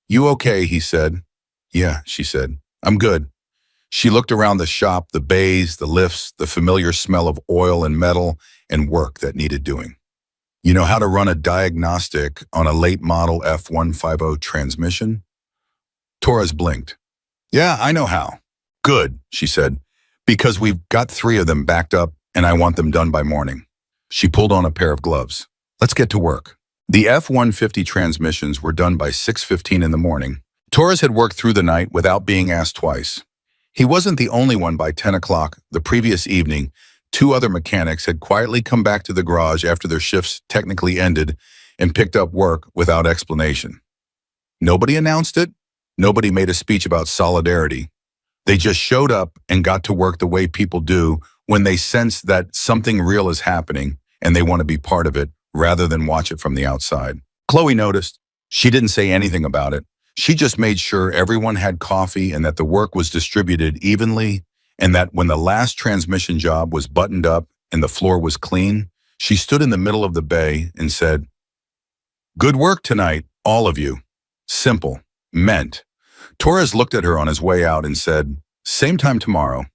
Speaker 1: "You okay?" he said. "Yeah," she said. "I'm good." She looked around the shop, the bays, the lifts, the familiar smell of oil and metal and work that needed doing. You know how to run a diagnostic on a late model F150 transmission? Torres blinked. Yeah, I know how. Good, she said, because we've got 3 of them backed up and I want them done by morning. She pulled on a pair of gloves. Let's get to work. The F-150 transmissions were done by 6:15 in the morning. Torres had worked through the night without being asked twice. He wasn't the only one. By 10 o'clock the previous evening. 2 other mechanics had quietly come back to the garage after their shifts technically ended and picked up work without explanation. Nobody announced it. Nobody made a speech about solidarity. They just showed up and got to work the way people do when they sense that something real is happening and they want to be part of it rather than watch it from the outside. Chloe noticed. She didn't say anything about it. She just made sure everyone had coffee and that the work was distributed evenly, and that when the last transmission job was buttoned up and the floor was clean, she stood in the middle of the bay and said, "Good work tonight, all of you." Simple. Meant. Torres looked at her on his way out and said, "Same time tomorrow."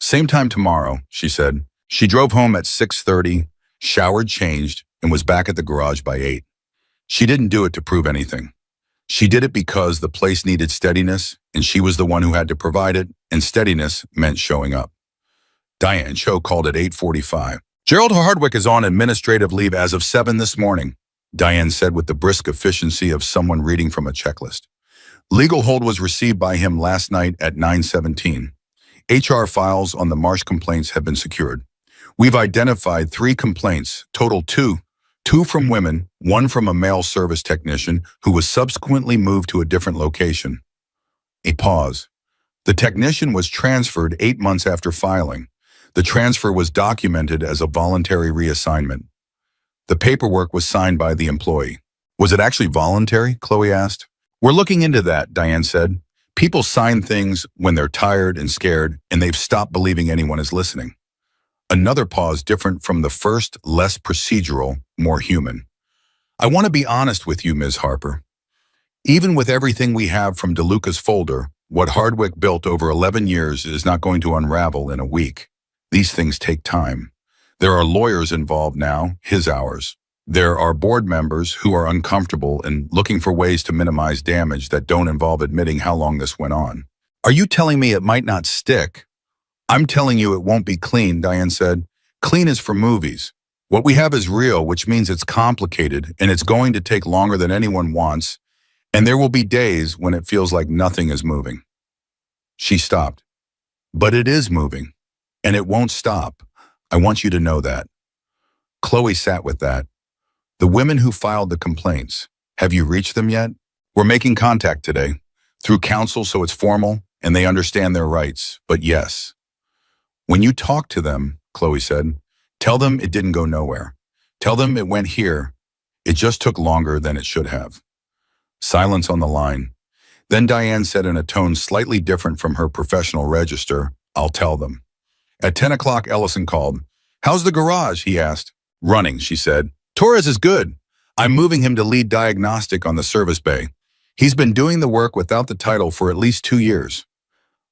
Speaker 1: "Same time tomorrow," she said. She drove home at 6:30, showered, changed, and was back at the garage by 8. She didn't do it to prove anything. She did it because the place needed steadiness, and she was the one who had to provide it, and steadiness meant showing up. Diane Cho called at 8:45. "Gerald Hardwick is on administrative leave as of 7 this morning," Diane said with the brisk efficiency of someone reading from a checklist. "Legal hold was received by him last night at 9:17. HR files on the Marsh complaints have been secured. We've identified 3 complaints, total 2. 2 from women, 1 from a male service technician who was subsequently moved to a different location." A pause. The technician was transferred 8 months after filing. The transfer was documented as a voluntary reassignment. The paperwork was signed by the employee. "Was it actually voluntary?" Chloe asked. "We're looking into that," Diane said. "People sign things when they're tired and scared, and they've stopped believing anyone is listening." Another pause, different from the first, less procedural, more human. "I want to be honest with you, Ms. Harper. Even with everything we have from DeLuca's folder, what Hardwick built over 11 years is not going to unravel in a week. These things take time. There are lawyers involved now, his hours. There are board members who are uncomfortable and looking for ways to minimize damage that don't involve admitting how long this went on. Are you telling me it might not stick?" "I'm telling you it won't be clean," Diane said. "Clean is for movies. What we have is real, which means it's complicated, and it's going to take longer than anyone wants, and there will be days when it feels like nothing is moving." She stopped. "But it is moving, and it won't stop. I want you to know that." Chloe sat with that. "The women who filed the complaints, have you reached them yet?" "We're making contact today. Through counsel, so it's formal, and they understand their rights, but yes." "When you talk to them," Chloe said, "tell them it didn't go nowhere. Tell them it went here. It just took longer than it should have." Silence on the line. Then Diane said in a tone slightly different from her professional register, "I'll tell them." At 10 o'clock, Ellison called. "How's the garage?" he asked. "Running," she said. "Torres is good. I'm moving him to lead diagnostic on the service bay. He's been doing the work without the title for at least 2 years."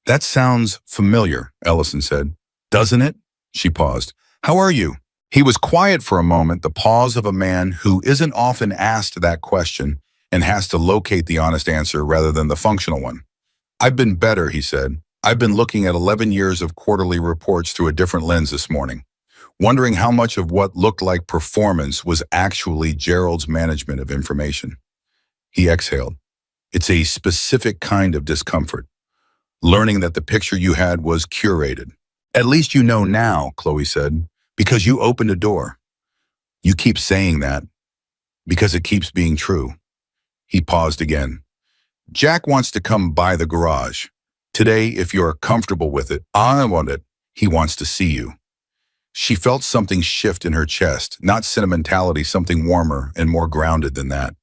Speaker 1: "That sounds familiar," Ellison said. "Doesn't it?" She paused. "How are you?" He was quiet for a moment, the pause of a man who isn't often asked that question and has to locate the honest answer rather than the functional one. "I've been better," he said. "I've been looking at 11 years of quarterly reports through a different lens this morning, wondering how much of what looked like performance was actually Gerald's management of information." He exhaled. "It's a specific kind of discomfort, learning that the picture you had was curated." "At least you know now," Chloe said, "because you opened a door." "You keep saying that because it keeps being true." He paused again. "Jack wants to come by the garage. Today, if you're comfortable with it, I want it. He wants to see you." She felt something shift in her chest, not sentimentality, something warmer and more grounded than that.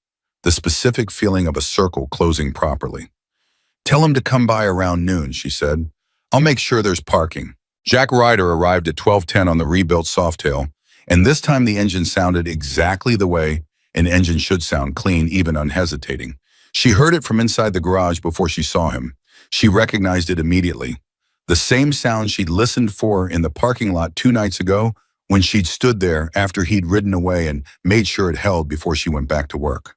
Speaker 1: The specific feeling of a circle closing properly. "Tell him to come by around noon," she said. "I'll make sure there's parking." Jack Ryder arrived at 12:10 on the rebuilt Softail, and this time the engine sounded exactly the way an engine should sound, clean, even unhesitating. She heard it from inside the garage before she saw him. She recognized it immediately. The same sound she'd listened for in the parking lot 2 nights ago when she'd stood there after he'd ridden away and made sure it held before she went back to work.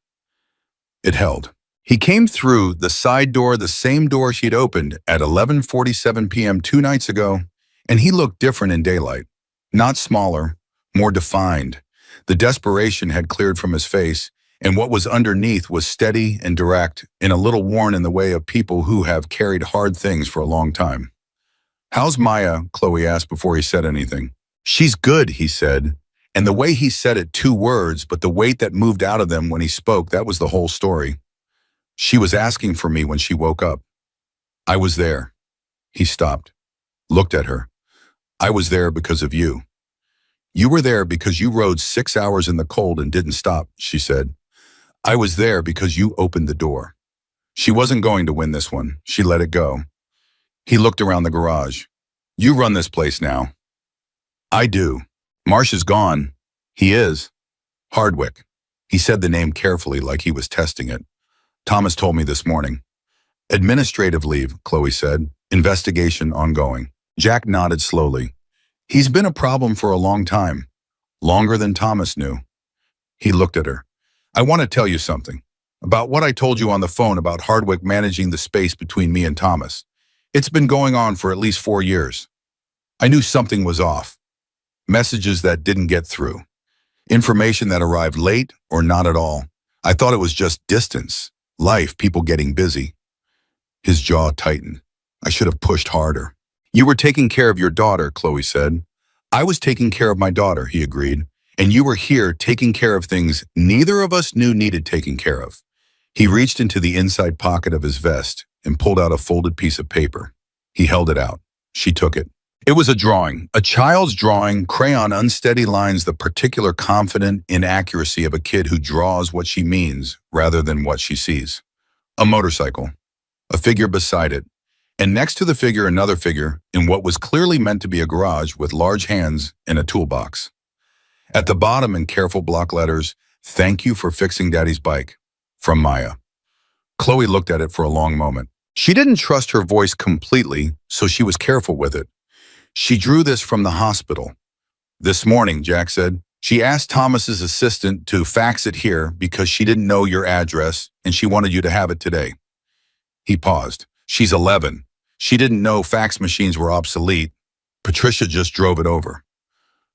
Speaker 1: It held. He came through the side door, the same door she'd opened at 11:47 p.m. 2 nights ago, and he looked different in daylight. Not smaller, more defined. The desperation had cleared from his face, and what was underneath was steady and direct and a little worn in the way of people who have carried hard things for a long time. "How's Maya?" Chloe asked before he said anything. "She's good," he said. And the way he said it, 2 words, but the weight that moved out of them when he spoke, that was the whole story. "She was asking for me when she woke up. I was there." He stopped, looked at her. "I was there because of you." "You were there because you rode 6 hours in the cold and didn't stop," she said. "I was there because you opened the door." She wasn't going to win this one. She let it go. He looked around the garage. "You run this place now." "I do." "Marsh is gone." "He is." "Hardwick." He said the name carefully like he was testing it. "Thomas told me this morning." "Administrative leave," Chloe said. "Investigation ongoing." Jack nodded slowly. "He's been a problem for a long time. Longer than Thomas knew." He looked at her. "I want to tell you something. About what I told you on the phone about Hardwick managing the space between me and Thomas. It's been going on for at least 4 years. I knew something was off. Messages that didn't get through. Information that arrived late or not at all. I thought it was just distance, life, people getting busy." His jaw tightened. "I should have pushed harder." "You were taking care of your daughter," Chloe said. "I was taking care of my daughter," he agreed. "And you were here taking care of things neither of us knew needed taking care of." He reached into the inside pocket of his vest and pulled out a folded piece of paper. He held it out. She took it. It was a drawing, a child's drawing, crayon unsteady lines, the particular confident inaccuracy of a kid who draws what she means rather than what she sees. A motorcycle, a figure beside it, and next to the figure another figure in what was clearly meant to be a garage with large hands and a toolbox. At the bottom in careful block letters, "Thank you for fixing Daddy's bike. From Maya." Chloe looked at it for a long moment. She didn't trust her voice completely, so she was careful with it. "She drew this from the hospital. This morning," Jack said. "She asked Thomas's assistant to fax it here because she didn't know your address and she wanted you to have it today." He paused. "She's 11. She didn't know fax machines were obsolete. Patricia just drove it over."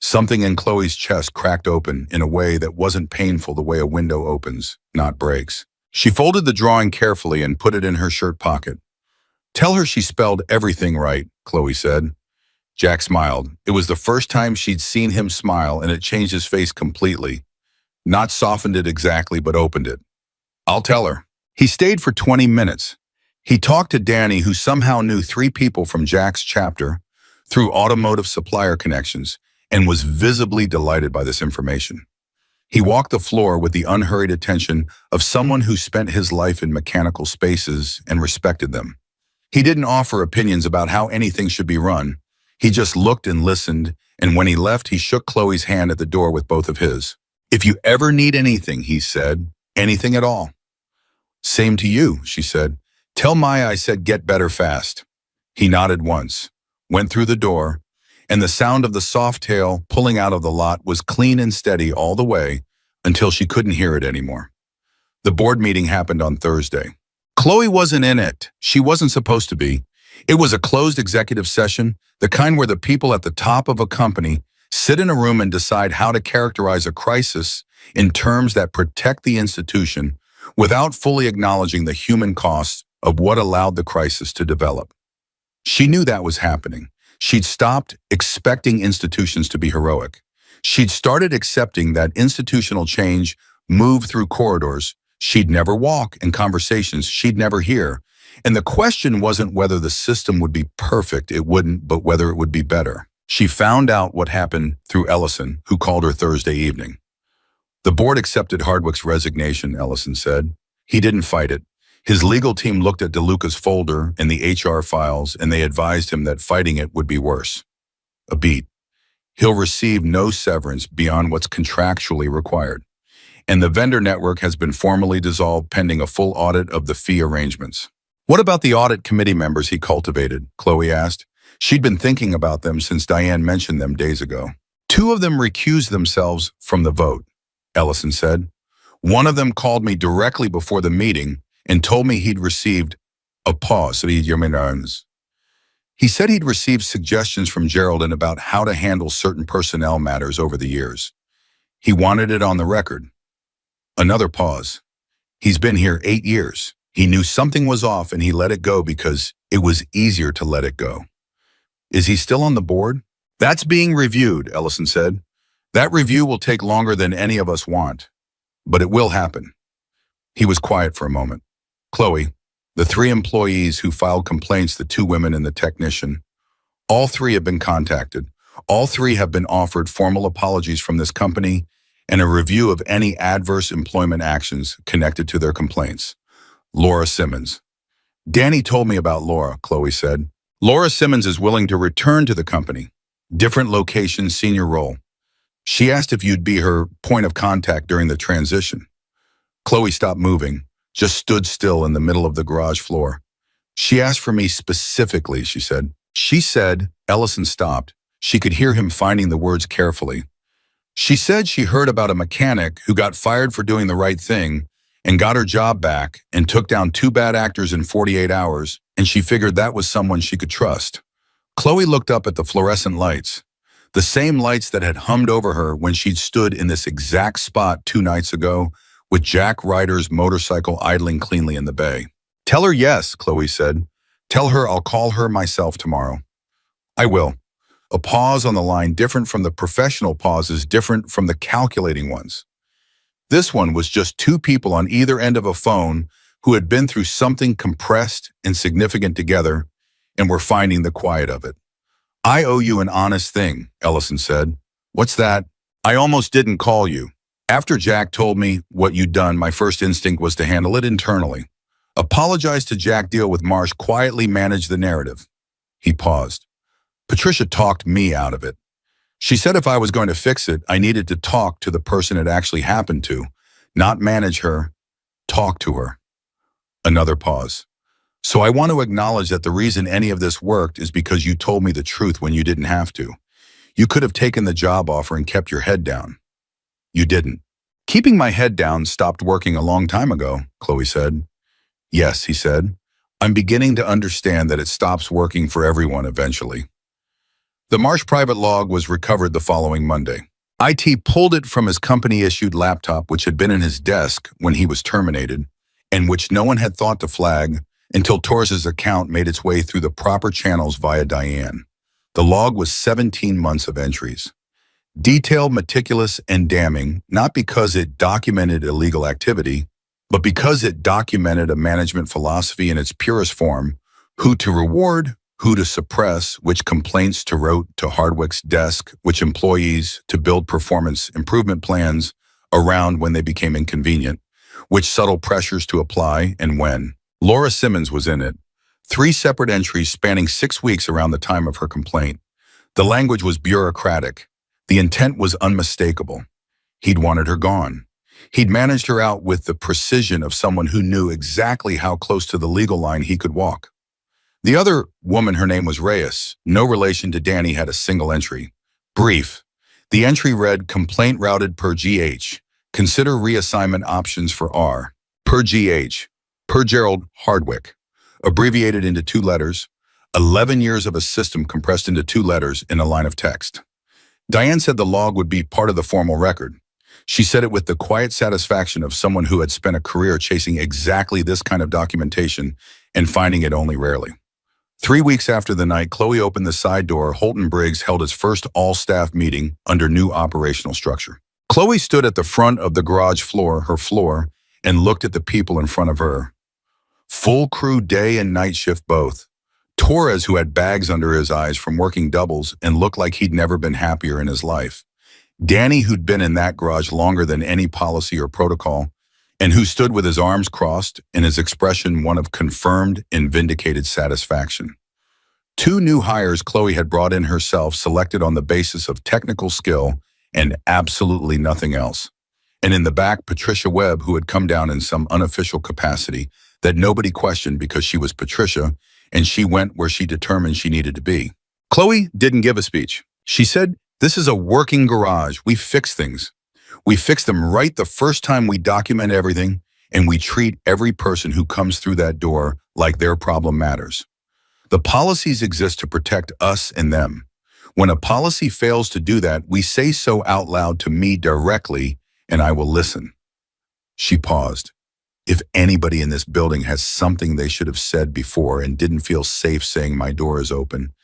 Speaker 1: Something in Chloe's chest cracked open in a way that wasn't painful the way a window opens, not breaks. She folded the drawing carefully and put it in her shirt pocket. "Tell her she spelled everything right," Chloe said. Jack smiled. It was the first time she'd seen him smile, and it changed his face completely. Not softened it exactly, but opened it. "I'll tell her." He stayed for 20 minutes. He talked to Danny, who somehow knew 3 people from Jack's chapter through automotive supplier connections, and was visibly delighted by this information. He walked the floor with the unhurried attention of someone who spent his life in mechanical spaces and respected them. He didn't offer opinions about how anything should be run. He just looked and listened, and when he left, he shook Chloe's hand at the door with both of his. "If you ever need anything," he said, "anything at all." "Same to you," she said. "Tell Maya I said get better fast." He nodded once, went through the door, and the sound of the soft tail pulling out of the lot was clean and steady all the way until she couldn't hear it anymore. The board meeting happened on Thursday. Chloe wasn't in it. She wasn't supposed to be. It was a closed executive session, the kind where the people at the top of a company sit in a room and decide how to characterize a crisis in terms that protect the institution without fully acknowledging the human costs of what allowed the crisis to develop. She knew that was happening. She'd stopped expecting institutions to be heroic. She'd started accepting that institutional change moved through corridors she'd never walk and conversations she'd never hear. And the question wasn't whether the system would be perfect, it wouldn't, but whether it would be better. She found out what happened through Ellison, who called her Thursday evening. "The board accepted Hardwick's resignation," Ellison said. "He didn't fight it. His legal team looked at DeLuca's folder and the HR files, and they advised him that fighting it would be worse. A beat. He'll receive no severance beyond what's contractually required. And the vendor network has been formally dissolved pending a full audit of the fee arrangements." "What about the audit committee members he cultivated?" Chloe asked. She'd been thinking about them since Diane mentioned them days ago. Two of them recused themselves from the vote, Ellison said. One of them called me directly before the meeting and told me he'd received a pause. He said he'd received suggestions from Geraldine about how to handle certain personnel matters over the years. He wanted it on the record. Another pause. He's been here 8 years. He knew something was off and he let it go because it was easier to let it go. Is he still on the board? That's being reviewed, Ellison said. That review will take longer than any of us want, but it will happen. He was quiet for a moment. Chloe, the 3 employees who filed complaints, the 2 women and the technician, all 3 have been contacted. All 3 have been offered formal apologies from this company and a review of any adverse employment actions connected to their complaints. Laura Simmons. Danny told me about Laura, Chloe said. Laura Simmons is willing to return to the company. Different location, senior role. She asked if you'd be her point of contact during the transition. Chloe stopped moving, just stood still in the middle of the garage floor. She asked for me specifically, she said. She said, Ellison stopped. She could hear him finding the words carefully. She said she heard about a mechanic who got fired for doing the right thing and got her job back and took down 2 bad actors in 48 hours, and she figured that was someone she could trust. Chloe looked up at the fluorescent lights, the same lights that had hummed over her when she'd stood in this exact spot 2 nights ago with Jack Ryder's motorcycle idling cleanly in the bay. Tell her yes, Chloe said. Tell her I'll call her myself tomorrow. I will. A pause on the line different from the professional pauses, different from the calculating ones. This one was just 2 people on either end of a phone who had been through something compressed and significant together and were finding the quiet of it. I owe you an honest thing, Ellison said. What's that? I almost didn't call you. After Jack told me what you'd done, my first instinct was to handle it internally. Apologize to Jack, deal with Marsh, quietly manage the narrative. He paused. Patricia talked me out of it. She said if I was going to fix it, I needed to talk to the person it actually happened to, not manage her, talk to her. Another pause. So I want to acknowledge that the reason any of this worked is because you told me the truth when you didn't have to. You could have taken the job offer and kept your head down. You didn't. Keeping my head down stopped working a long time ago, Chloe said. Yes, he said. I'm beginning to understand that it stops working for everyone eventually. The Marsh private log was recovered the following Monday. IT pulled it from his company-issued laptop, which had been in his desk when he was terminated, and which no one had thought to flag until Torres's account made its way through the proper channels via Diane. The log was 17 months of entries. Detailed, meticulous, and damning, not because it documented illegal activity, but because it documented a management philosophy in its purest form, who to reward, who to suppress, which complaints to route to Hardwick's desk, which employees to build performance improvement plans around when they became inconvenient, which subtle pressures to apply and when. Laura Simmons was in it. 3 separate entries spanning 6 weeks around the time of her complaint. The language was bureaucratic. The intent was unmistakable. He'd wanted her gone. He'd managed her out with the precision of someone who knew exactly how close to the legal line he could walk. The other woman, her name was Reyes, no relation to Danny, had a single entry. Brief. The entry read, complaint routed per GH. Consider reassignment options for R. Per GH. Per Gerald Hardwick. Abbreviated into 2 letters. 11 years of a system compressed into 2 letters in a line of text. Diane said the log would be part of the formal record. She said it with the quiet satisfaction of someone who had spent a career chasing exactly this kind of documentation and finding it only rarely. 3 weeks after the night Chloe opened the side door, Holton Briggs held his first all-staff meeting under new operational structure. Chloe stood at the front of the garage floor, her floor, and looked at the people in front of her. Full crew, day and night shift both. Torres, who had bags under his eyes from working doubles and looked like he'd never been happier in his life. Danny, who'd been in that garage longer than any policy or protocol, and who stood with his arms crossed and his expression one of confirmed and vindicated satisfaction. 2 new hires Chloe had brought in herself, selected on the basis of technical skill and absolutely nothing else. And in the back, Patricia Webb, who had come down in some unofficial capacity that nobody questioned because she was Patricia, and she went where she determined she needed to be. Chloe didn't give a speech. She said This is a working garage. We fix things. We fix them right the first time, we document everything, and we treat every person who comes through that door like their problem matters. The policies exist to protect us and them. When a policy fails to do that, we say so out loud to me directly, and I will listen. She paused. If anybody in this building has something they should have said before and didn't feel safe saying my door is open,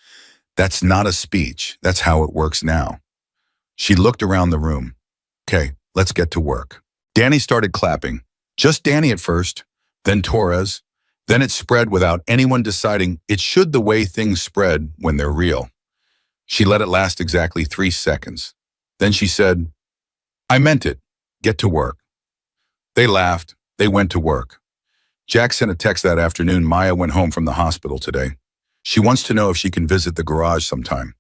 Speaker 1: that's not a speech. That's how it works now. She looked around the room. Okay, let's get to work. Danny started clapping. Just Danny at first, then Torres. Then it spread without anyone deciding it should, the way things spread when they're real. She let it last exactly 3 seconds. Then she said, I meant it. Get to work. They laughed. They went to work. Jack sent a text that afternoon. Maya went home from the hospital today. She wants to know if she can visit the garage sometime.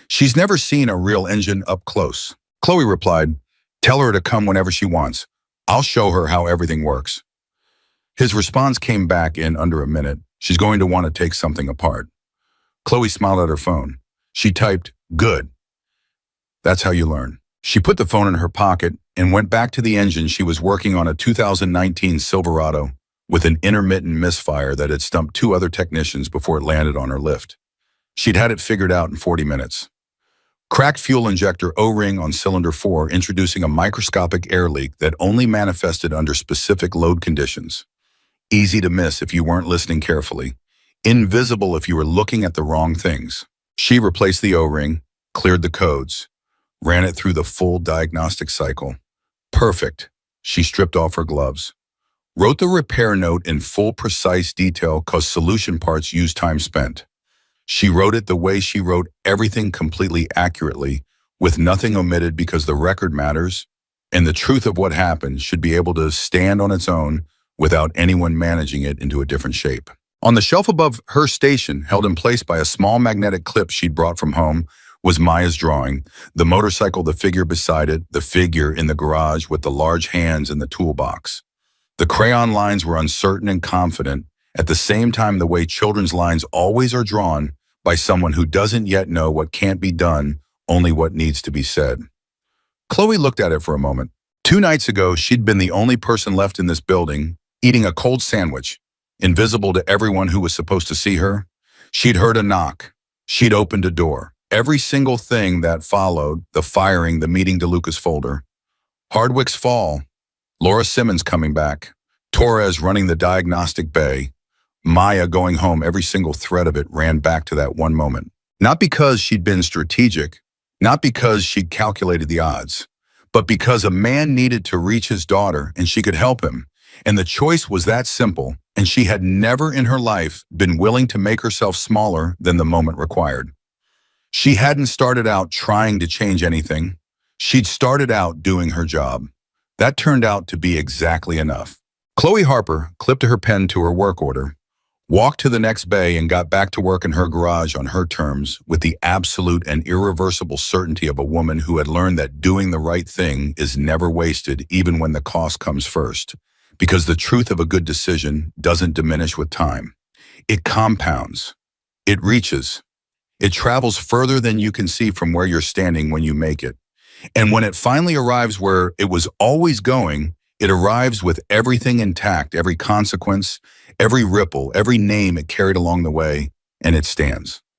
Speaker 1: She's never seen a real engine up close. Chloe replied, tell her to come whenever she wants. I'll show her how everything works. His response came back in under a minute. She's going to want to take something apart. Chloe smiled at her phone. She typed, good. That's how you learn. She put the phone in her pocket and went back to the engine. She was working on a 2019 Silverado with an intermittent misfire that had stumped 2 other technicians before it landed on her lift. She'd had it figured out in 40 minutes. Cracked fuel injector O-ring on cylinder 4, introducing a microscopic air leak that only manifested under specific load conditions. Easy to miss if you weren't listening carefully. Invisible if you were looking at the wrong things. She replaced the O-ring, cleared the codes, ran it through the full diagnostic cycle. Perfect. She stripped off her gloves. Wrote the repair note in full precise detail cause solution parts use time spent. She wrote it the way she wrote everything, completely accurately, with nothing omitted, because the record matters, and the truth of what happened should be able to stand on its own without anyone managing it into a different shape. On the shelf above her station, held in place by a small magnetic clip she'd brought from home, was Maya's drawing, the motorcycle, the figure beside it, the figure in the garage with the large hands in the toolbox. The crayon lines were uncertain and confident, at the same time the way children's lines always are drawn by someone who doesn't yet know what can't be done, only what needs to be said. Chloe looked at it for a moment. 2 nights ago, she'd been the only person left in this building, eating a cold sandwich, invisible to everyone who was supposed to see her. She'd heard a knock. She'd opened a door. Every single thing that followed, the firing, the meeting DeLuca's folder, Hardwick's fall, Laura Simmons coming back, Torres running the diagnostic bay, Maya going home, every single thread of it ran back to that one moment. Not because she'd been strategic, not because she'd calculated the odds, but because a man needed to reach his daughter and she could help him. And the choice was that simple, and she had never in her life been willing to make herself smaller than the moment required. She hadn't started out trying to change anything. She'd started out doing her job. That turned out to be exactly enough. Chloe Harper clipped her pen to her work order, walked to the next bay, and got back to work in her garage on her terms, with the absolute and irreversible certainty of a woman who had learned that doing the right thing is never wasted, even when the cost comes first. Because the truth of a good decision doesn't diminish with time. It compounds. It reaches. It travels further than you can see from where you're standing when you make it. And when it finally arrives where it was always going, it arrives with everything intact, every consequence, every ripple, every name it carried along the way, and it stands.